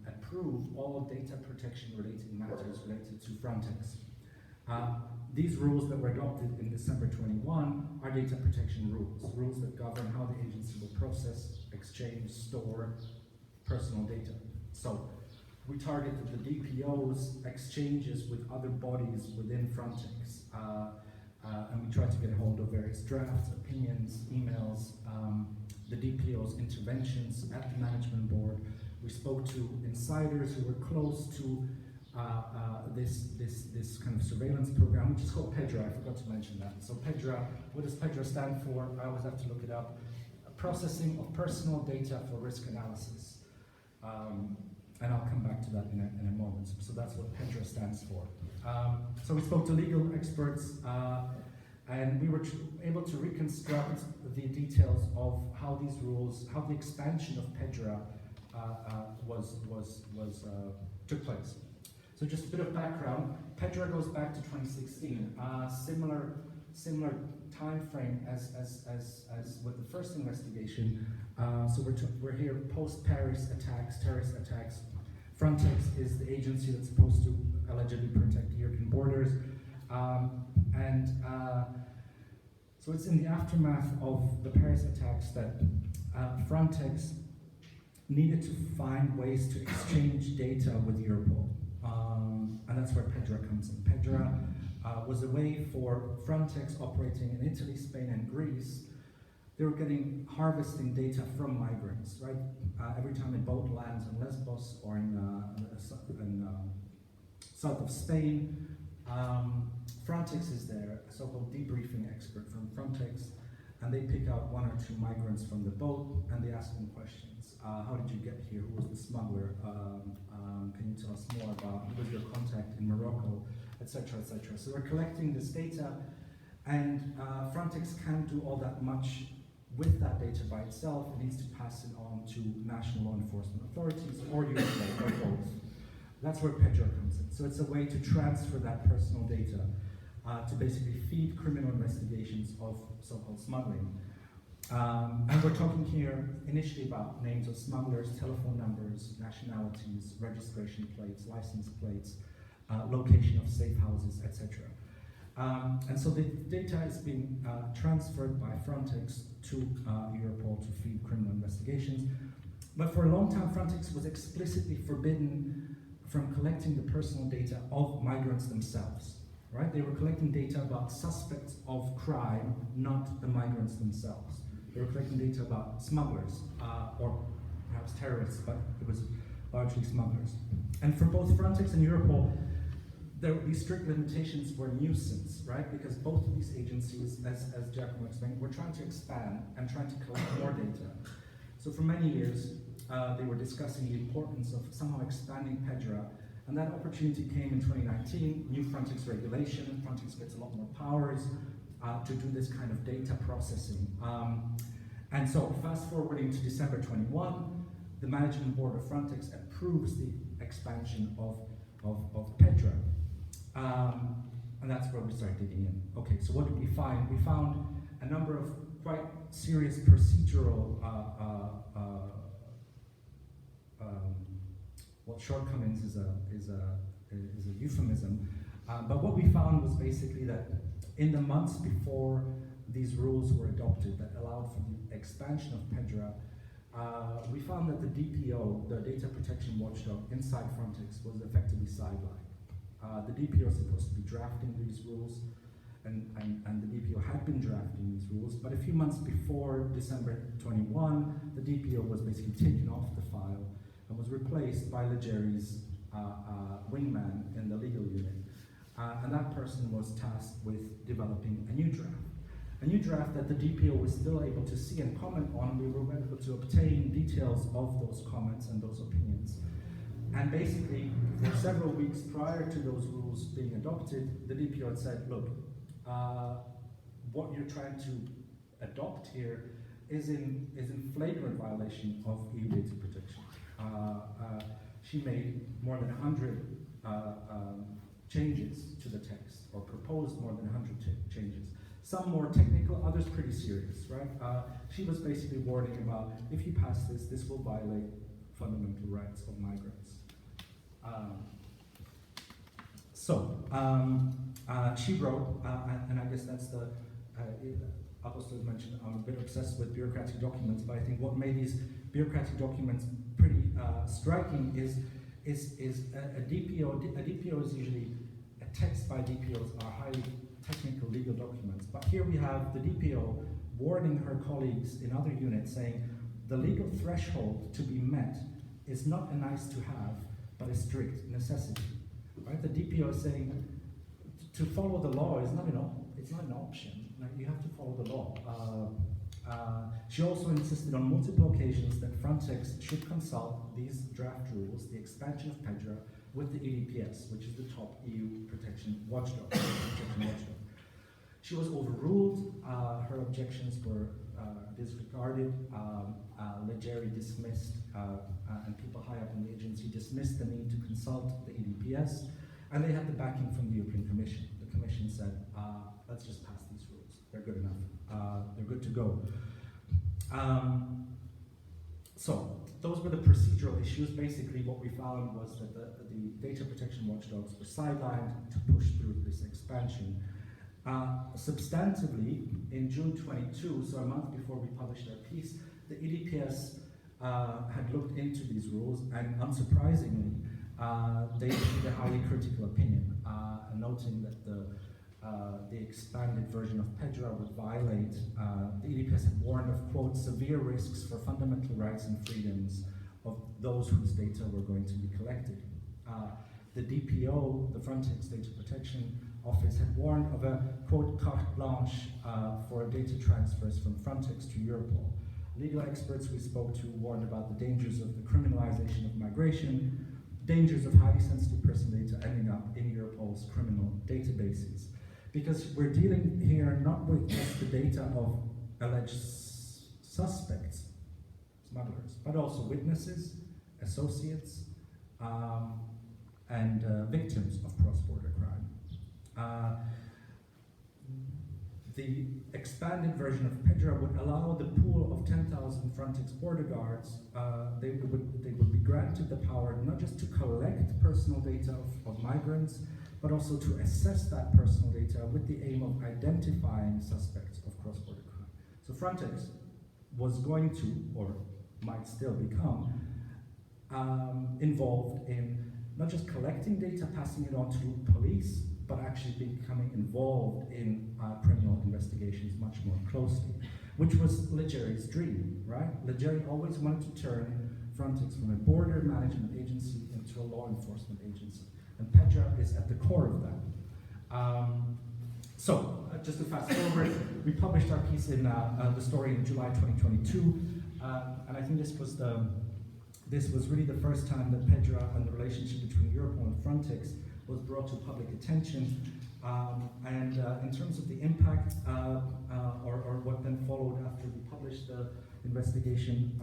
approve all data protection related matters related to Frontex. These rules that were adopted in December 21 are data protection rules that govern how the agency will process, exchange, store personal data. So we targeted the DPO's exchanges with other bodies within Frontex. And we tried to get a hold of various drafts, opinions, emails, the DPO's interventions at the management board. We spoke to insiders who were close to this kind of surveillance program, which is called PEDRA. I forgot to mention that. So PEDRA, what does PEDRA stand for? I always have to look it up. Processing of personal data for risk analysis. And I'll come back to that in a moment. So that's what PEDRA stands for. So we spoke to legal experts, and we were able to reconstruct the details of how these rules, how the expansion of PEDRA took place. So just a bit of background. PEDRA goes back to 2016, similar time frame as with the first investigation. So we're here post-Paris attacks, terrorist attacks. Frontex is the agency that's supposed to allegedly protect European borders. So it's in the aftermath of the Paris attacks that Frontex needed to find ways to exchange data with Europol. And that's where PEDRA comes in. PEDRA was a way for Frontex operating in Italy, Spain, and Greece. They were harvesting data from migrants, right? Every time a boat lands in Lesbos or in south of Spain, Frontex is there, a so-called debriefing expert from Frontex, and they pick out one or two migrants from the boat and they ask them questions. How did you get here? Who was the smuggler? Can you tell us more about who was your contact in Morocco, etc., etc. So we're collecting this data, and Frontex can't do all that much with that data by itself. It needs to pass it on to national law enforcement authorities or Europol or both. That's where PEDRA comes in. So it's a way to transfer that personal data to basically feed criminal investigations of so-called smuggling. And we're talking here initially about names of smugglers, telephone numbers, nationalities, registration plates, license plates, location of safe houses, etc. And so the data is being transferred by Frontex to Europol to feed criminal investigations. But for a long time, Frontex was explicitly forbidden from collecting the personal data of migrants themselves. Right? They were collecting data about suspects of crime, not the migrants themselves. They were collecting data about smugglers, or perhaps terrorists, but it was largely smugglers. And for both Frontex and Europol, there would be strict limitations for nuisance, right? Because both of these agencies, as Giacomo explained, were trying to expand and trying to collect more data. So for many years, they were discussing the importance of somehow expanding PEDRA, and that opportunity came in 2019, new Frontex regulation. Frontex gets a lot more powers to do this kind of data processing. And so fast forwarding to December 21, the management board of Frontex approves the expansion of PEDRA. And that's where we started digging in. Okay, so what did we find? We found a number of quite serious procedural shortcomings is a euphemism. But what we found was basically that in the months before these rules were adopted that allowed for the expansion of PEDRA, we found that the DPO, the Data Protection Watchdog inside Frontex, was effectively sidelined. The DPO is supposed to be drafting these rules, and the DPO had been drafting these rules, but a few months before December 21, the DPO was basically taken off the file and was replaced by Legeri's wingman in the legal unit. And that person was tasked with developing a new draft that the DPO was still able to see and comment on. We were able to obtain details of those comments and those opinions. And basically, for several weeks prior to those rules being adopted, the DPO had said, look, what you're trying to adopt here is in flagrant violation of EU data protection. She made more than 100 changes to the text, or proposed more than 100 changes. Some more technical, others pretty serious, right? She was basically warning about, if you pass this, this will violate fundamental rights of migrants. She wrote, and I guess that's the, Apostolis mentioned, I'm a bit obsessed with bureaucratic documents, but I think what made these bureaucratic documents pretty striking is a DPO. A DPO is usually, a text by DPOs are highly technical legal documents, but here we have the DPO warning her colleagues in other units saying the legal threshold to be met is not a nice to have, but a strict necessity. Right? The DPO is saying to follow the law is not an option. Like, you have to follow the law. She also insisted on multiple occasions that Frontex should consult these draft rules, the expansion of PEDRA, with the EDPS, which is the top EU protection watchdog. She was overruled. Her objections were disregarded. Legeri dismissed, and people high up in the agency dismissed the need to consult the EDPS, and they had the backing from the European Commission. The Commission said, let's just pass these rules. They're good enough. They're good to go. So those were the procedural issues. Basically, what we found was that the data protection watchdogs were sidelined to push through this expansion. Substantively, in June 22, so a month before we published our piece, the EDPS had looked into these rules, and unsurprisingly, they issued a highly critical opinion, noting that the expanded version of PEDRA would violate, the EDPS had warned of, quote, severe risks for fundamental rights and freedoms of those whose data were going to be collected. The DPO, the Frontex Data Protection Office, had warned of a, quote, carte blanche for data transfers from Frontex to Europol. Legal experts we spoke to warned about the dangers of the criminalization of migration, dangers of highly sensitive personal data ending up in Europol's criminal databases. Because we're dealing here not with just the data of alleged suspects, smugglers, but also witnesses, associates, and victims of cross-border crime. The expanded version of PEDRA would allow the pool of 10,000 Frontex border guards, they would be granted the power not just to collect personal data of migrants, but also to assess that personal data with the aim of identifying suspects of cross-border crime. So Frontex was going to, or might still become, involved in not just collecting data, passing it on to police, but actually becoming involved in criminal investigations much more closely, which was Leggeri's dream, right? Leggeri always wanted to turn Frontex from a border management agency into a law enforcement agency, and PEDRA is at the core of that. Just to fast forward, we published our piece in the story in July 2022, and I think this was really the first time that PEDRA and the relationship between Europol and Frontex was brought to public attention. In terms of the impact, or what then followed after we published the investigation,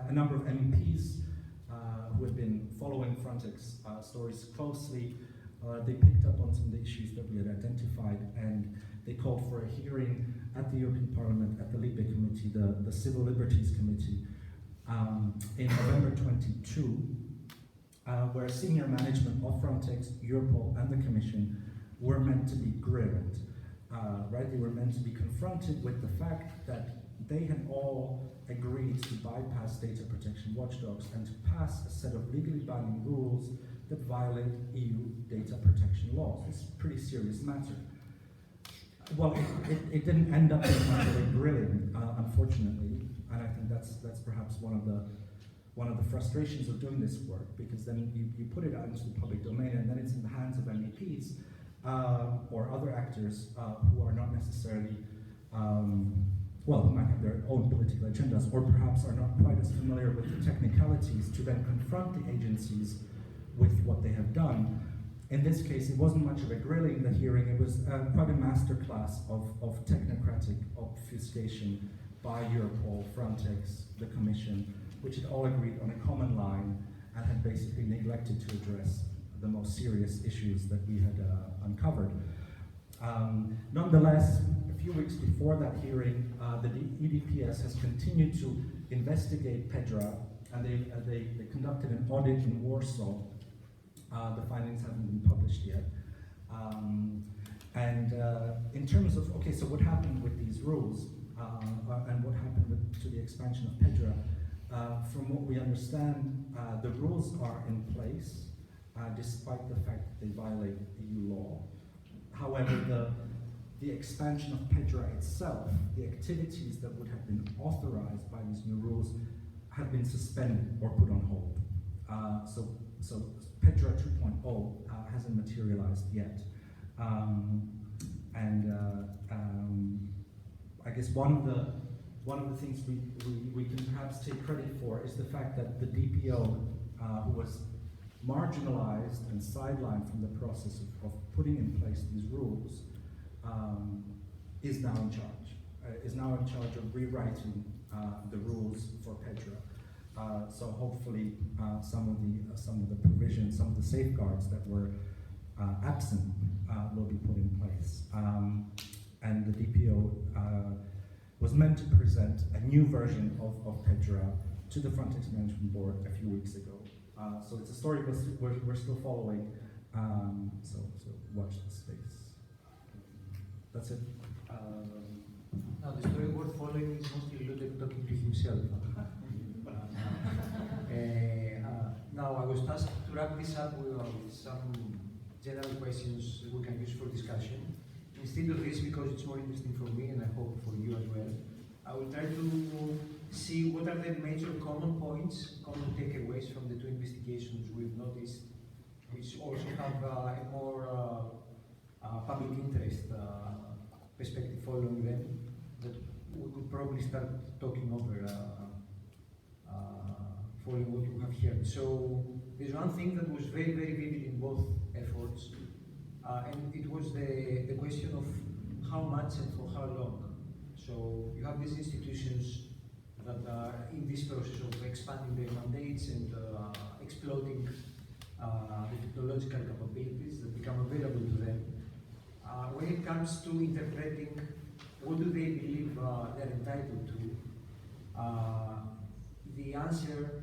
a number of MEPs who had been following Frontex stories closely, they picked up on some of the issues that we had identified, and they called for a hearing at the European Parliament, at the Libe Committee, the Civil Liberties Committee, in November 22, where senior management of Frontex, Europol, and the Commission were meant to be grilled. Right? They were meant to be confronted with the fact that they had all agreed to bypass data protection watchdogs and to pass a set of legally binding rules that violate EU data protection laws. It's a pretty serious matter. Well, it didn't end up being much of a grilling, unfortunately, and I think that's perhaps one of the frustrations of doing this work, because then you put it out into the public domain, and then it's in the hands of MEPs or other actors who are not necessarily, who might have their own political agendas, or perhaps are not quite as familiar with the technicalities to then confront the agencies with what they have done. In this case, it wasn't much of a grilling, the hearing, it was quite a masterclass of technocratic obfuscation by Europol, Frontex, the Commission, which had all agreed on a common line and had basically neglected to address the most serious issues that we had uncovered. Nonetheless, a few weeks before that hearing, the EDPS has continued to investigate PEDRA, and they conducted an audit in Warsaw. The findings haven't been published yet. In terms of, okay, so what happened with these rules, and what happened to the expansion of PEDRA, from what we understand, the rules are in place, despite the fact that they violate EU law. However, the expansion of PEDRA itself, the activities that would have been authorized by these new rules, have been suspended or put on hold. So PEDRA 2.0 hasn't materialized yet. I guess one of the things we can perhaps take credit for is the fact that the DPO, who was marginalized and sidelined from the process of putting in place these rules, is now in charge of rewriting the rules for PEDRA. So hopefully some of the provisions, some of the safeguards that were absent will be put in place. And the DPO was meant to present a new version of PEDRA to the Frontex Management Board a few weeks ago. So it's a story we're still following, so watch this space. That's it. Now the story worth following is mostly Luděk talking to himself. Now I was tasked to wrap this up with some general questions we can use for discussion. Instead of this, because it's more interesting for me and I hope for you as well, I will try to see what are the major common points, common takeaways from the two investigations we've noticed, which also have a more public interest perspective following them, that we could probably start talking over following what you have heard. So there's one thing that was very, very vivid in both efforts, and it was the question of how much and for how long. So you have these institutions that are in this process of expanding their mandates and exploiting the technological capabilities that become available to them. When it comes to interpreting what do they believe they're entitled to, the answer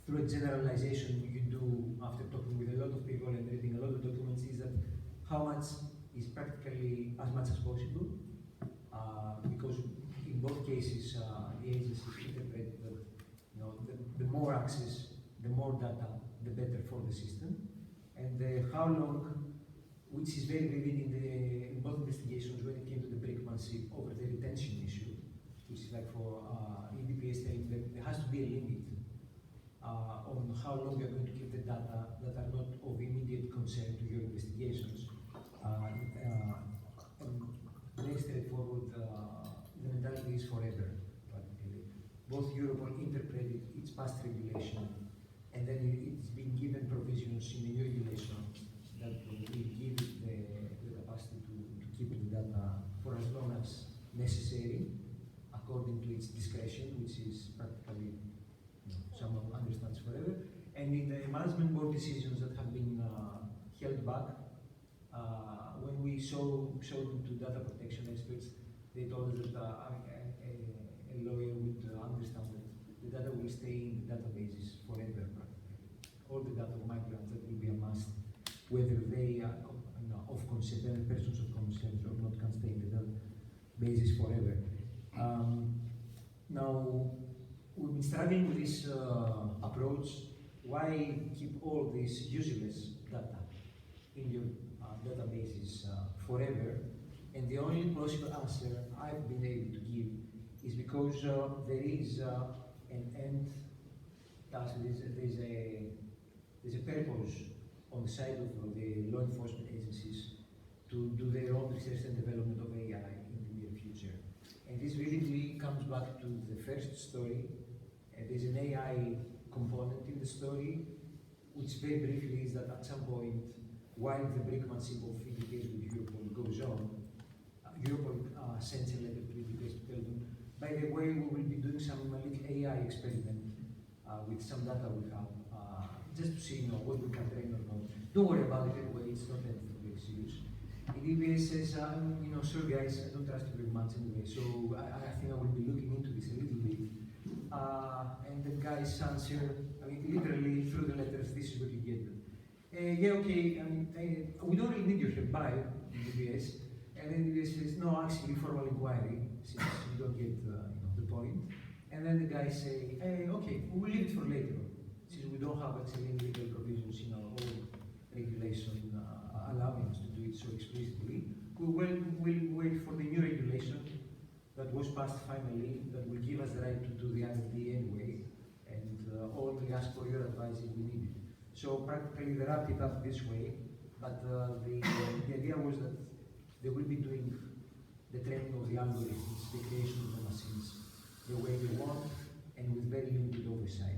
through a generalization you do after talking with a lot of people and reading a lot of documents is that how much is practically as much as possible, because in both cases the agencies interpret that the more access, the more data, the better for the system, and how long, which is very vivid in both investigations when it came to the brinkmanship over the retention issue, which is like for EDPS saying that there has to be a limit on how long you're going to keep the data that are not of immediate concern to your investigations. Very straightforward, the mentality is forever, practically. Both Europol interpreted its past regulation, and then it's been given provisions in the new regulation that will give it the capacity to keep the data for as long as necessary, according to its discretion, which is practically, someone understands forever. And in the management board decisions that have been held back, when we showed them to data protection experts, they told us that a lawyer would understand that the data will stay in the databases forever, practically. All the data of migrants that will be amassed, whether they are of concern, persons of concern or not, can stay in the databases forever. Now, we've been struggling with this approach. Why keep all this useless data in your databases forever? And the only possible answer I've been able to give is because there is an end task, there's a purpose on the side of the law enforcement agencies to do their own research and development of AI in the near future. And this really comes back to the first story. There's an AI component in the story, which very briefly is that at some point, while the brinkmanship of EDPS with Europol goes on, Europol sends a letter to EDPS to tell them, by the way, we will be doing some little AI experiment with some data we have, just to see what we can train or not. Don't worry about it anyway, it's not anything very serious. EDPS says, sure guys, I don't trust you very much anyway, so I think I will be looking into this a little bit. And the guys answer, literally through the letters, this is what you get. Yeah, okay, we don't really need your help, bye, EDPS. And then EDPS says, no, actually, formal inquiry, since you don't get the point. And then the guys say, okay, we will leave it for later, since we don't have actually any legal provisions in our own regulation allowing us to do it so explicitly. We'll wait for the new regulation that was passed finally, that will give us the right to do the R&D anyway, and only ask for your advice if we need it. So practically they wrapped it up this way, but the idea was that they will be doing the training of the algorithms, the creation of the machines, the way they want, and with very limited oversight.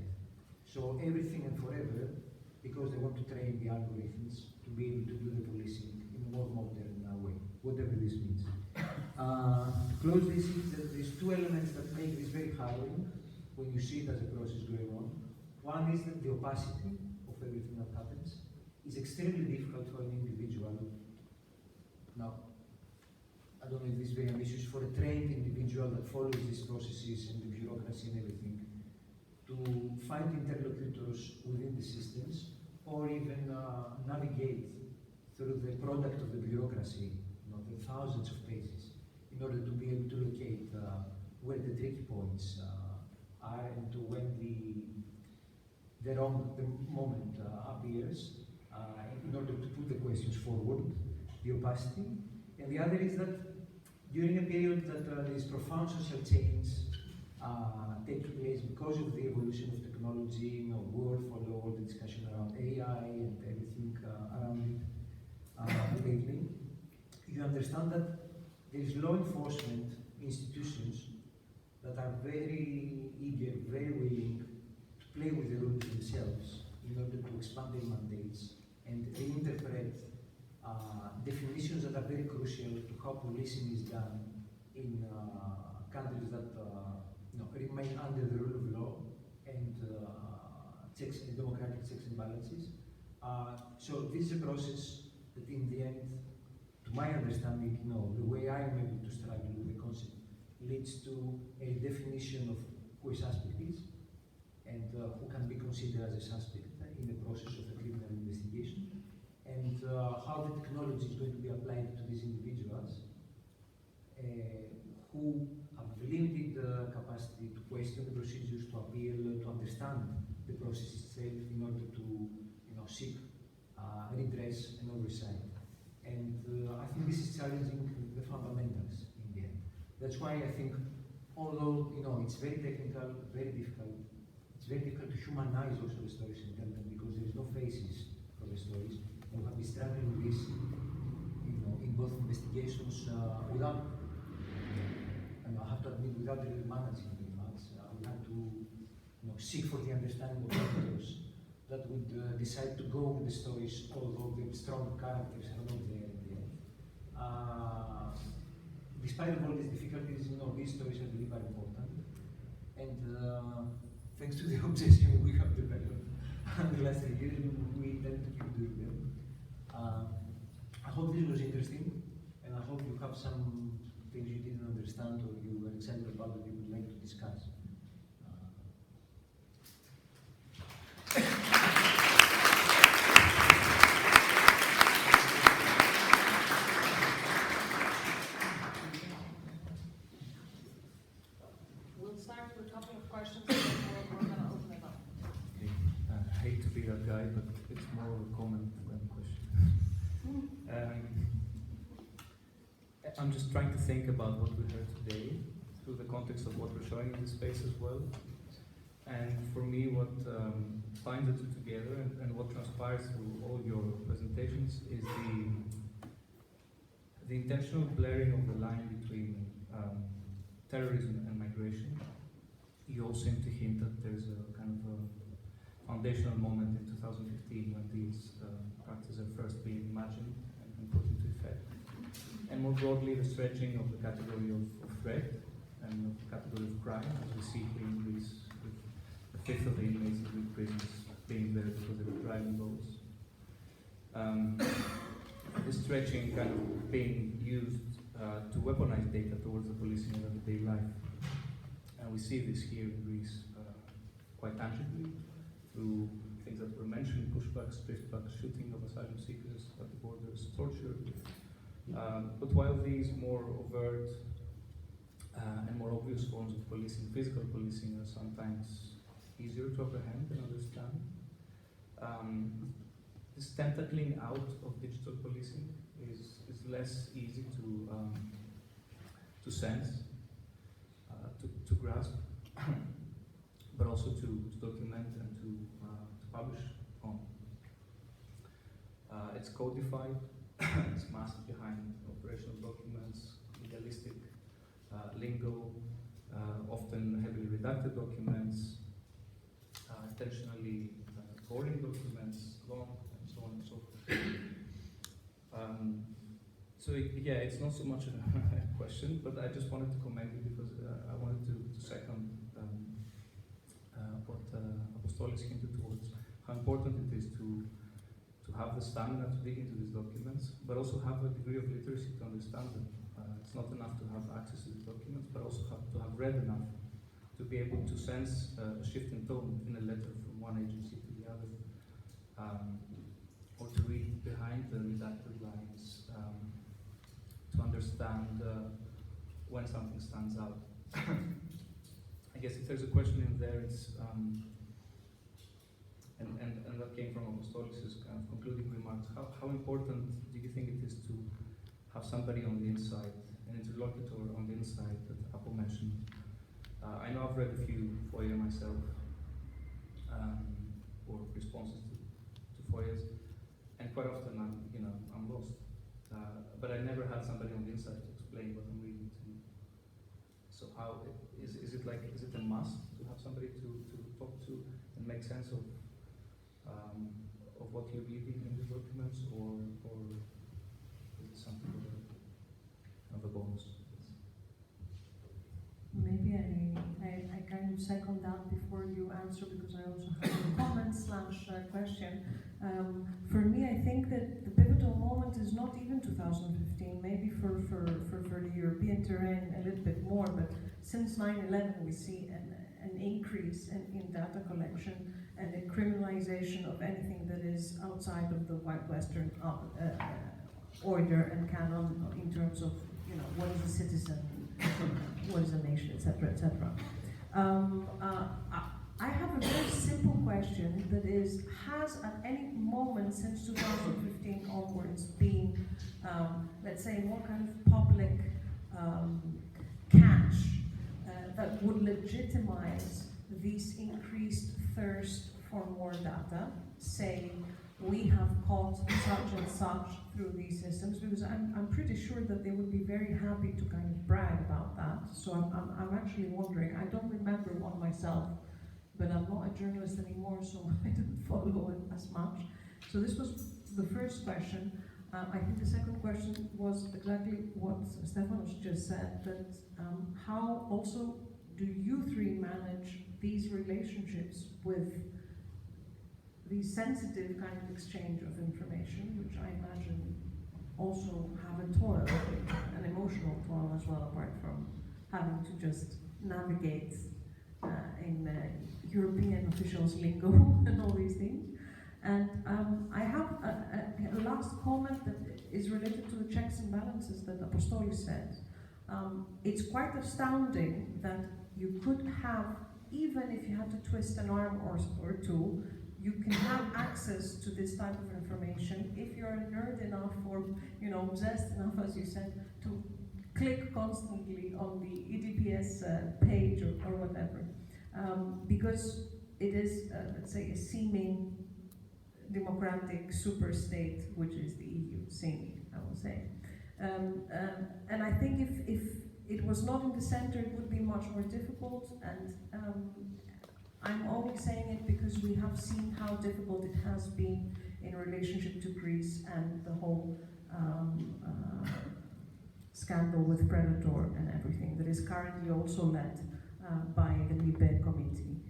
So everything and forever, because they want to train the algorithms to be able to do the policing in a more modern way, whatever this means. To close this, there's two elements that make this very harrowing when you see it as a process going on. One is that the opacity of everything that happens is extremely difficult for an individual. Now, I don't know if this is very ambitious, for a trained individual that follows these processes and the bureaucracy and everything, to find interlocutors within the systems, or even navigate through the product of the bureaucracy, the thousands of pages, in order to be able to locate where the tricky points are and to when the wrong moment appears, in order to put the questions forward, the opacity. And the other is that during a period that these profound social change take place because of the evolution of technology, world follow all the discussion around AI and everything around it lately, you understand that there is law enforcement institutions that are very eager, very willing to play with the rules themselves in order to expand their mandates and reinterpret that are very crucial to how policing is done in countries that remain under the rule of law and democratic checks and balances. So this is a process that in the end, to my understanding, the way I am able to struggle with the concept leads to a definition of who a suspect is and who can be considered as a suspect in the process of a criminal investigation, and how the technology is going to be applied to these individuals who have limited capacity to question the procedures, to appeal, to understand the process itself in order to seek redress and oversight. And I think this is challenging the fundamentals in the end. That's why I think, although it's very technical, very difficult, it's very difficult to humanize also the stories and tell them, because there is no faces for the stories. And we have been struggling with this, in both investigations without, I have to admit, without really managing very much. We had to seek for the understanding of editors that would decide to go with the stories, although the strong characters are not there in the end. Despite all these difficulties, these stories I believe are important. And thanks to the obsession we have developed in the last 3 years, we intend to keep doing them. I hope this was interesting, and I hope you have some things you didn't understand or you were excited about that you would like to discuss. We'll start with a couple of questions and then we're going to open it up. I hate to be that guy, but it's more of a comment than a question. I'm just trying to think about what we heard today through the context of what we're showing in this space as well. And for me, what binds the two together and what transpires through all your presentations is the intentional blurring of the line between terrorism and migration. You all seem to hint that there's a kind of a foundational moment in 2015 when these practices are first being imagined and put into effect. And more broadly, the stretching of the category of threat and of the category of crime, as we see here in Greece, with a fifth of the inmates in Greek prisons being there because they were driving boats. This stretching kind of being used to weaponize data towards the policing of everyday life. And we see this here in Greece quite tangibly through things that were mentioned: pushbacks, driftbacks, shooting of asylum seekers at the borders, torture. But while these more overt and more obvious forms of policing, physical policing, are sometimes easier to apprehend and understand, this tentacling out of digital policing is less easy to sense, to grasp, but also to document and to publish on. It's codified, it's masked behind operational documents, legalistic lingo, often heavily redacted documents, intentionally boring documents, long, and so on and so forth. It's not so much a question, but I just wanted to commend you because I wanted to second what Apostolis hinted towards, how important it is to have the stamina to dig into these documents, but also have a degree of literacy to understand them. It's not enough to have access to these documents, but also to have read enough to be able to sense a shift in tone in a letter from one agency to the other, or to read behind the redacted lines, to understand when something stands out. I guess if there's a question in there, it's and that came from Apostolis' kind of concluding remarks. How important do you think it is to have somebody on the inside, an interlocutor on the inside that Apo mentioned? I know I've read a few FOIA myself, or responses to FOIAs, and quite often I'm lost. But I never had somebody on the inside to explain what I'm reading to me. So how is it a must to have somebody to talk to and make sense of what you're reading in the documents, or It's something of a bonus. Maybe I kind of second that before you answer, because I also have a comment / question. For me, I think that the pivotal moment is not even 2015, maybe for the European terrain a little bit more, but since 9/11 we see an increase in data collection and a criminalization of anything that is outside of the white Western order and canon in terms of, you know, what is a citizen, what is a nation, etc., etc. I have a very simple question that is, has at any moment since 2015 onwards been, let's say, more kind of public catch that would legitimize this increased thirst for more data, saying we have caught such and such through these systems, because I'm pretty sure that they would be very happy to kind of brag about that. So I'm actually wondering, I don't remember one myself, but I'm not a journalist anymore, so I don't follow it as much. So this was the first question. I think the second question was exactly what Stefanos just said, that how also do you three manage these relationships with these sensitive kind of exchange of information, which I imagine also have a toil, an emotional toil as well, apart from having to just navigate in European officials lingo and all these things. And I have a last comment that is related to the checks and balances that Apostolis said. It's quite astounding that you could have, even if you had to twist an arm or two, you can have access to this type of information if you're a nerd enough or, you know, obsessed enough, as you said, to click constantly on the EDPS page or whatever. Because it is, let's say, a seeming democratic super state, which is the EU, seeming, I will say. And I think if it was not in the center, it would be much more difficult. And I'm only saying it because we have seen how difficult it has been in relationship to Greece and the whole scandal with Predator and everything that is currently also led by the Libe committee.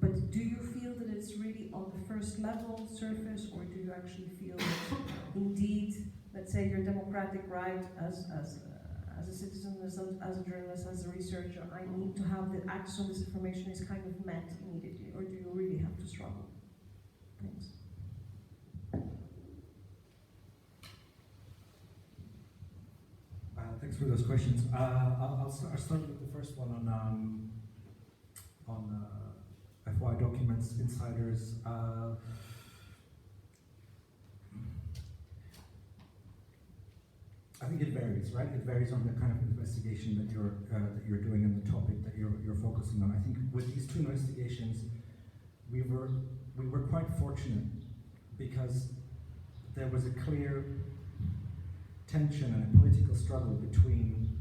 But do you feel that it's really on the first level, surface, or do you actually feel that indeed, let's say, your democratic right as a citizen, as a journalist, as a researcher, I need to have the access to this information is kind of met immediately, or do you really have to struggle? Thanks. Thanks for those questions. I'll start with the first one on FY documents, insiders. I think it varies, right? It varies on the kind of investigation that you're doing and the topic that you're focusing on. I think with these two investigations, we were quite fortunate because there was a clear tension and a political struggle between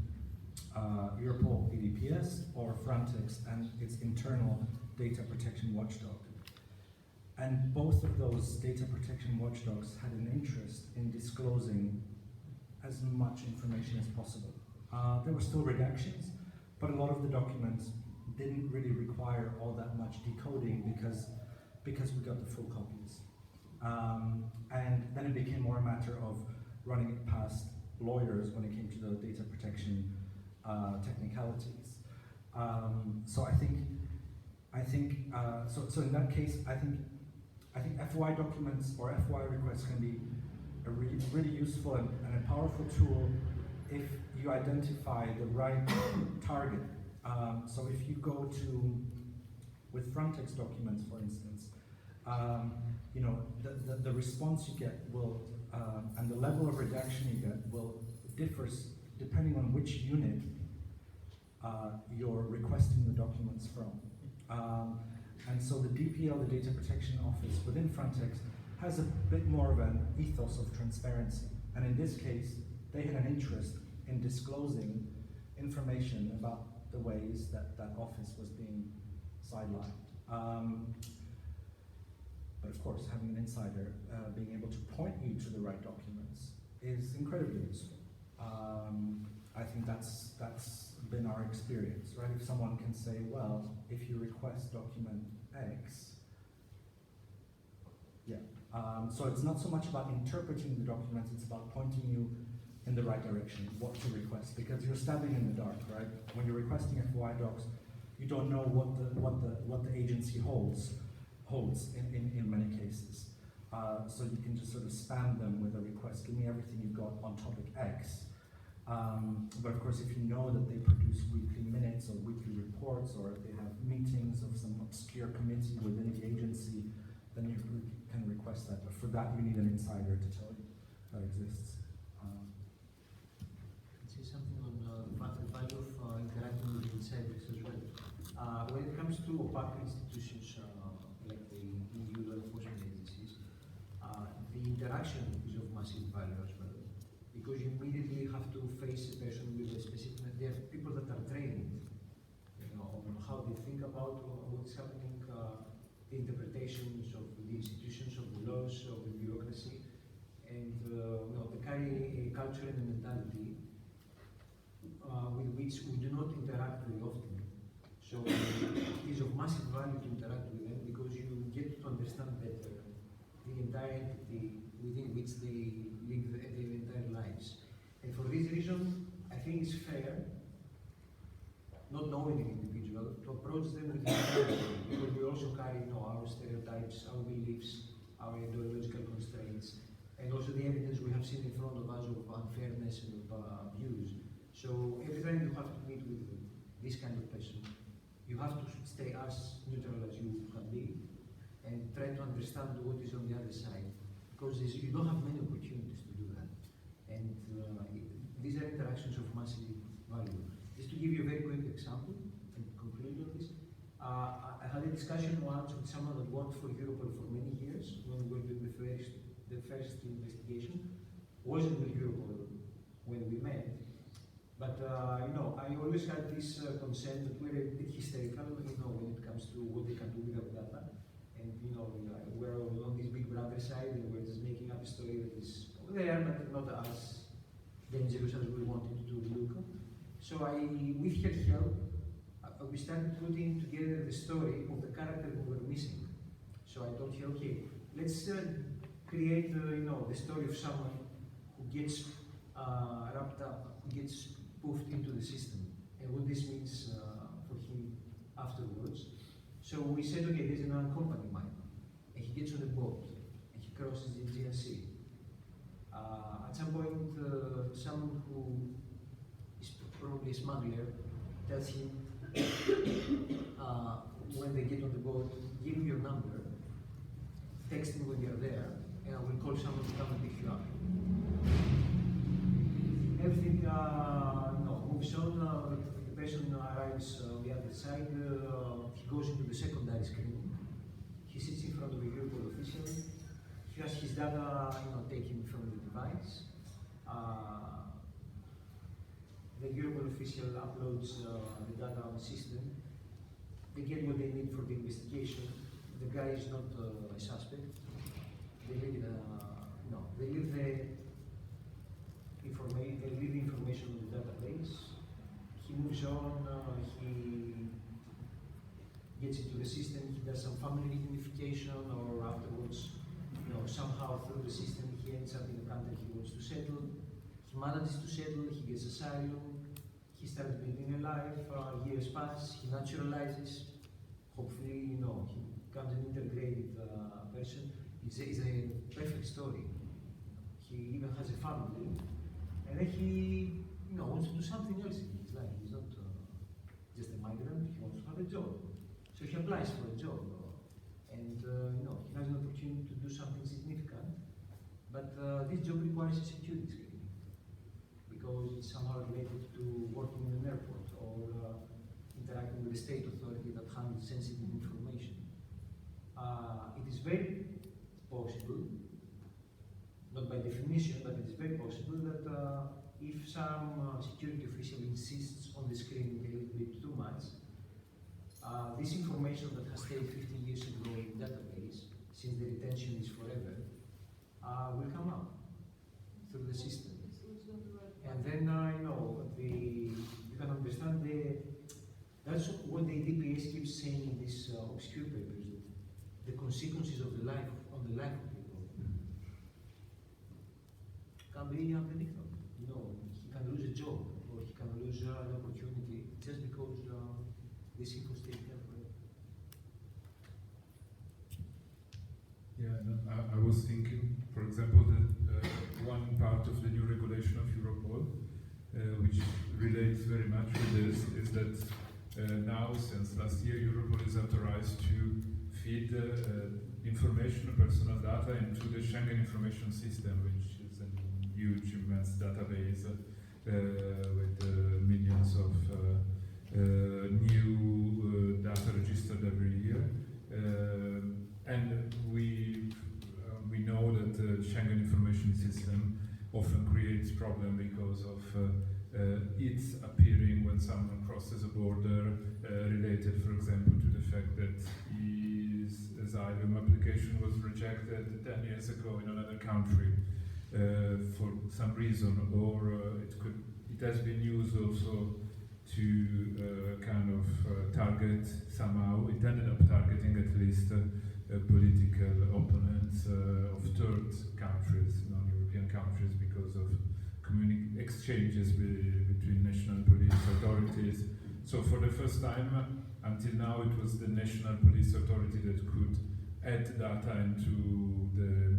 Europol EDPS or Frontex and its internal data protection watchdog. And both of those data protection watchdogs had an interest in disclosing as much information as possible. There were still redactions, but a lot of the documents didn't really require all that much decoding because we got the full copies. And then it became more a matter of running it past lawyers when it came to the data protection technicalities. So in that case, I think FOI documents or FOI requests can be a really useful and a powerful tool if you identify the right target. So if you go to, with Frontex documents, for instance, you know, the response you get will, and the level of redaction you get will differs depending on which unit you're requesting the documents from. And so the DPL, the Data Protection Office within Frontex, has a bit more of an ethos of transparency. And in this case, they had an interest in disclosing information about the ways that that office was being sidelined. But of course, having an insider being able to point you to the right documents is incredibly useful. I think that's been our experience, right? If someone can say, well, if you request document X, yeah. So it's not so much about interpreting the documents, it's about pointing you in the right direction, what to request, because you're stabbing in the dark, right? When you're requesting FOI docs, you don't know what the agency holds in many cases. So you can just sort of spam them with a request, give me everything you've got on topic X. But of course, if you know that they produce weekly minutes or weekly reports, or they have meetings of some obscure committee within the agency, then you can request that. But for that, you need an insider to tell you that exists. Say something on the value of interacting with insiders as well. When it comes to opaque institutions like the EU law enforcement agencies, the interaction is of massive value as well, because you immediately have to face a person with a specific. There are people that are trained, on how they think about what's happening, the interpretations of the institutions, of the laws, of the bureaucracy, and they carry a culture and a mentality with which we do not interact very often. So it is of massive value to interact with them, because you get to understand better the entire entity within which they live their entire lives. And for this reason, I think it's fair, not knowing an individual, to approach them with humility, because we also carry our stereotypes, our beliefs, our ideological constraints, and also the evidence we have seen in front of us of unfairness and of abuse. So every time you have to meet with this kind of person, you have to stay as neutral as you can be and try to understand what is on the other side, because you don't have many opportunities to do that. And these are interactions of massive value. Just to give you a very quick example and conclude on this, I had a discussion once with someone that worked for Europol for many years when we were doing the first investigation. Wasn't with Europol when we met. But I always had this concern that we're a bit hysterical, when it comes to what they can do with our data. And we're on this big brother side, and we're just making up a story that is there, but not as dangerous as we wanted to look. So with her help, we started putting together the story of the character we were missing. So I told her, okay, let's create the story of someone who gets wrapped up, who gets poofed into the system, and what this means for him afterwards. So we said, okay, there's an unaccompanied minor, and he gets on a boat, and he crosses the Aegean Sea. At some point, someone who is probably a smuggler tells him, when they get on the boat, give me your number, text me when you're there, and I will call someone to come and pick you up. Everything moves on, the person arrives on the other side, he goes into the secondary screen, he sits in front of a Europol official, he has his data taken from the device, the Europol official uploads the data on the system, they get what they need for the investigation, the guy is not a suspect, they leave the information on the database. He moves on, he gets into the system, he does some family reunification, or afterwards, somehow through the system, he ends up in the country he wants to settle. He manages to settle, he gets asylum, he starts building a life, years pass, he naturalizes. Hopefully, he becomes an integrated person. It's a perfect story. He even has a family, and then he wants to do something else in his life. He's not just a migrant, he wants to have a job. So he applies for a job, and he has an opportunity to do something significant, but this job requires a security screening, because it's somehow related to working in an airport or interacting with a state authority that handles sensitive information. It is very possible, not by definition, but it is very possible that if some security official insists on the screening a little bit too much, this information that has stayed 15 years ago in the database, since the retention is forever, will come out through the system. can be unpredictable. You know, he can lose a job or he can lose an opportunity just because this info stays there forever. Yeah, no, I was thinking, for example, that one part of the new regulation of Europol, which relates very much with this, is that now, since last year, Europol is authorized to feed information, personal data into the Schengen information system, which is a huge, immense database with millions of new data registered every year. And we know that the Schengen information system often creates problem because of its appearing when someone crosses a border, related, for example, to the fact that his asylum application was rejected 10 years ago in another country for some reason, or it has been used also to kind of target somehow. It ended up targeting at least political opponents of third countries, non-European countries, because of exchanges between national police authorities. So for the first time, until now, it was the national police authority that could add data into the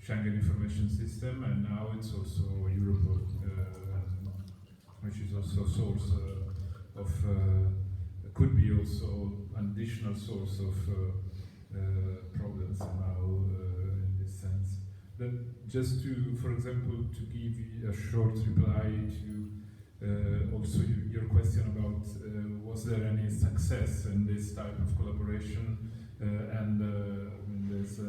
Schengen information system, and now it's also Europol, which is also a source of, could be also an additional source of problems somehow in this sense. But just to, for example, to give you a short reply to also your question about was there any success in this type of collaboration, and there's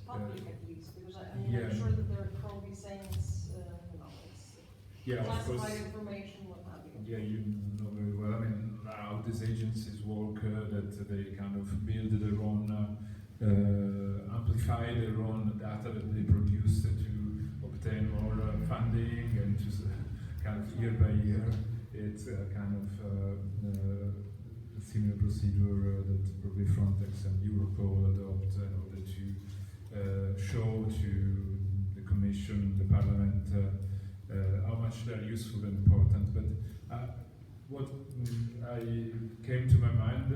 Public at least, because yeah. I'm sure that there are probably saying it's, it's yeah, of course. classified information, what have you. Yeah, you know very well. I mean, how these agencies work, that they kind of build their own, amplify their own data that they produce to obtain more funding, and to kind of year by year, it's a kind of a similar procedure that probably Frontex and Europol adopt in order to show to the Commission, the Parliament, how much they're useful and important. But what I came to my mind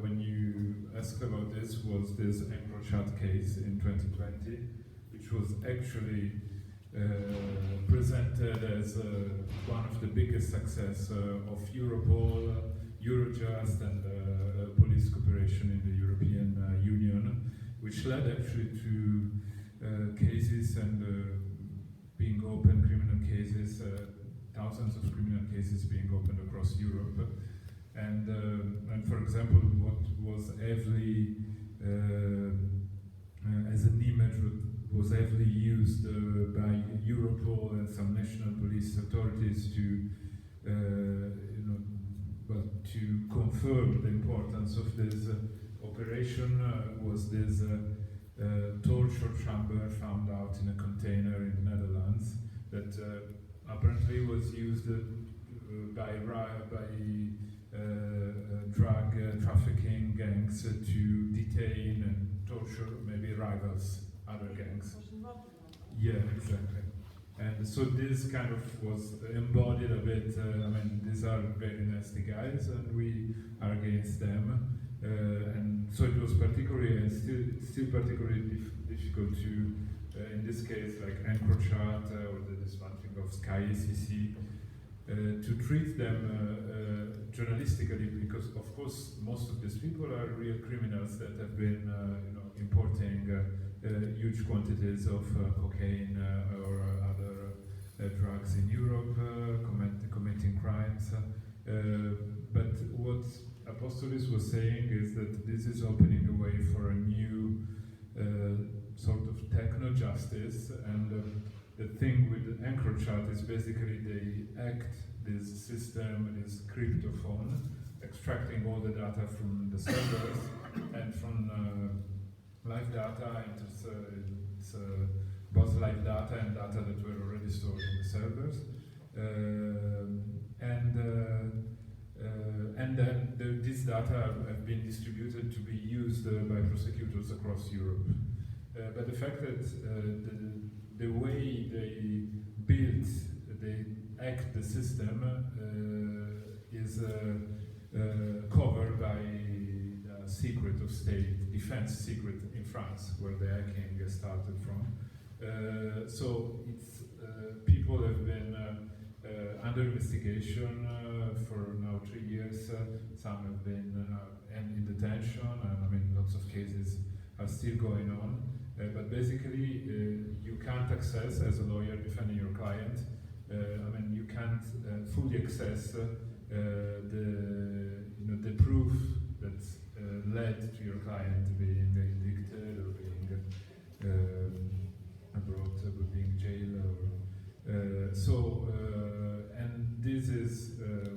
when you asked about this was this EncroChat case in 2020, which was actually presented as one of the biggest success of Europol, Eurojust, and police cooperation in the European Union, which led actually to cases and being open, criminal cases, thousands of criminal cases being opened across Europe. And for example, what was heavily, as an image, was heavily used by Europol and some national police authorities to, to confirm the importance of this operation was this torture chamber found out in a container in the Netherlands that apparently was used by drug trafficking gangs to detain and torture maybe rivals, other gangs. Yeah, exactly. And so this kind of was embodied a bit, I mean, these are very nasty guys and we are against them. And so it was particularly, and still particularly difficult to, in this case, like EncroChat or the dismantling of Sky ACC, to treat them journalistically, because of course most of these people are real criminals that have been importing huge quantities of cocaine or other drugs in Europe, committing crimes. But what Apostolis was saying is that this is opening the way for a new sort of techno-justice, and the thing with EncroChat is basically they act this system, this cryptophone, extracting all the data from the servers and from live data, it's both live data and data that were already stored in the servers, and then this data have been distributed to be used by prosecutors across Europe. But the fact that the way they they hack the system is covered by secret of state, defense secret in France, where the hacking started from. So it's, people have been under investigation for now 3 years. Some have been in detention, and I mean lots of cases are still going on. But basically, you can't access, as a lawyer defending your client, I mean you can't fully access the proof that led to your client being indicted or being abroad, being jailed. And this is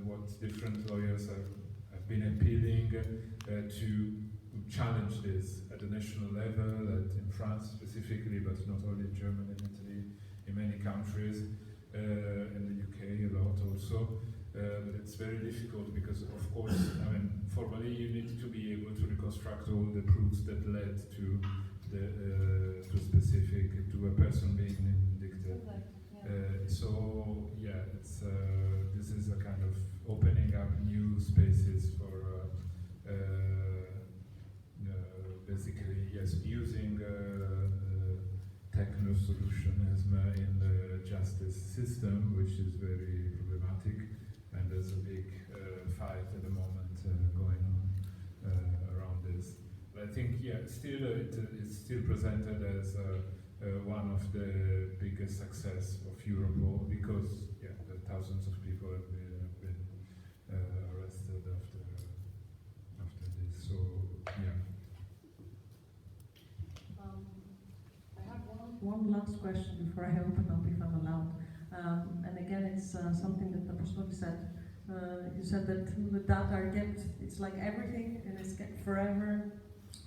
what different lawyers have been appealing to challenge this at the national level, in France specifically, but not only in Germany and Italy, in many countries, in the UK a lot also. But it's very difficult because, of course, I mean, formally you need to be able to reconstruct all the proofs that led to a person being indicted. So yeah, it's this is a kind of opening up new spaces for basically, yes, using techno solutionism in the justice system, which is very problematic. And there's a big fight at the moment going on around this. But I think, yeah, still it's still presented as one of the biggest success of Europol because, yeah, the thousands of people have been arrested after this. So, yeah. I have one last question before I open up, if I'm allowed. And again, it's something that Apostolis said. You said that the data are kept, it's like everything, and it's kept forever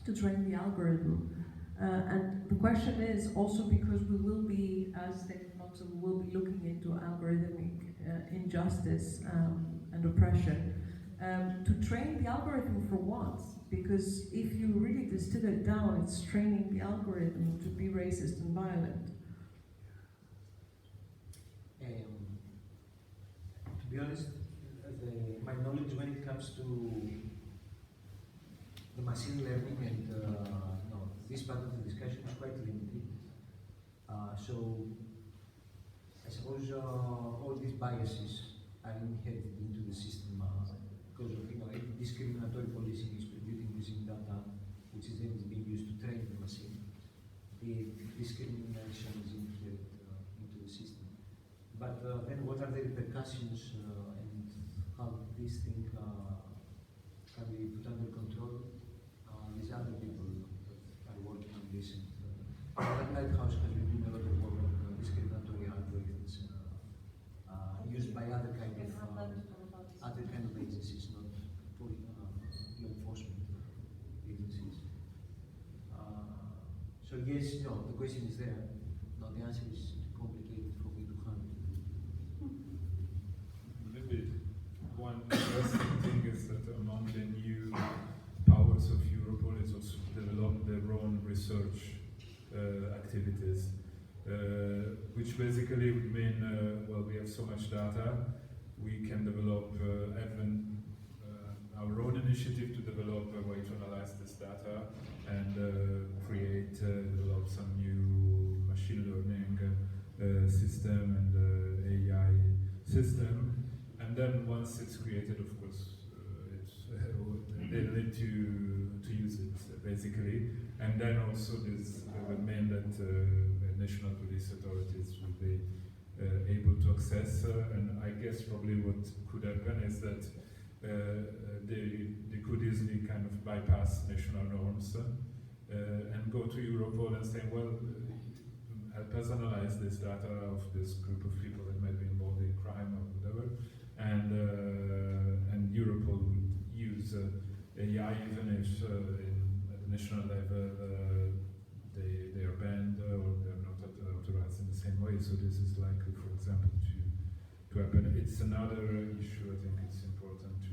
to train the algorithm. And the question is also because we will be, as Stefanos, we will be looking into algorithmic injustice and oppression. To train the algorithm for what? Because if you really distill it down, it's training the algorithm to be racist and violent. To be honest, my knowledge when it comes to the machine learning and this part of the discussion is quite limited. So I suppose all these biases are inherited into the system because of discriminatory policing is producing data which is then being used to train the machine. The discrimination is inherited into the system. But then what are the repercussions and how this thing can be put under control? These other people that are working on this. And Lighthouse has been doing a lot of work on discriminatory algorithms used by other kind of agencies, not law enforcement agencies. So yes, no, the question is there. No, the answer is complicated for me to handle. Maybe one interesting thing is that among the new powers of Europol is also develop their own research activities, which basically would mean, well, we have so much data, we can develop even our own initiative to develop a way to analyze this data and develop some new machine learning system and AI system. And then once it's created, of course, they need to use it basically. And then also this would mean that national police authorities will be able to access. And I guess probably what could happen is that they could easily kind of bypass national norms and go to Europol and say, well, help us analyze this data of this group of people that might be involved in crime or whatever. And Europol would use AI even if at the national level they are banned or they are not authorized in the same way. So this is likely, for example, to happen. It's another issue I think it's important to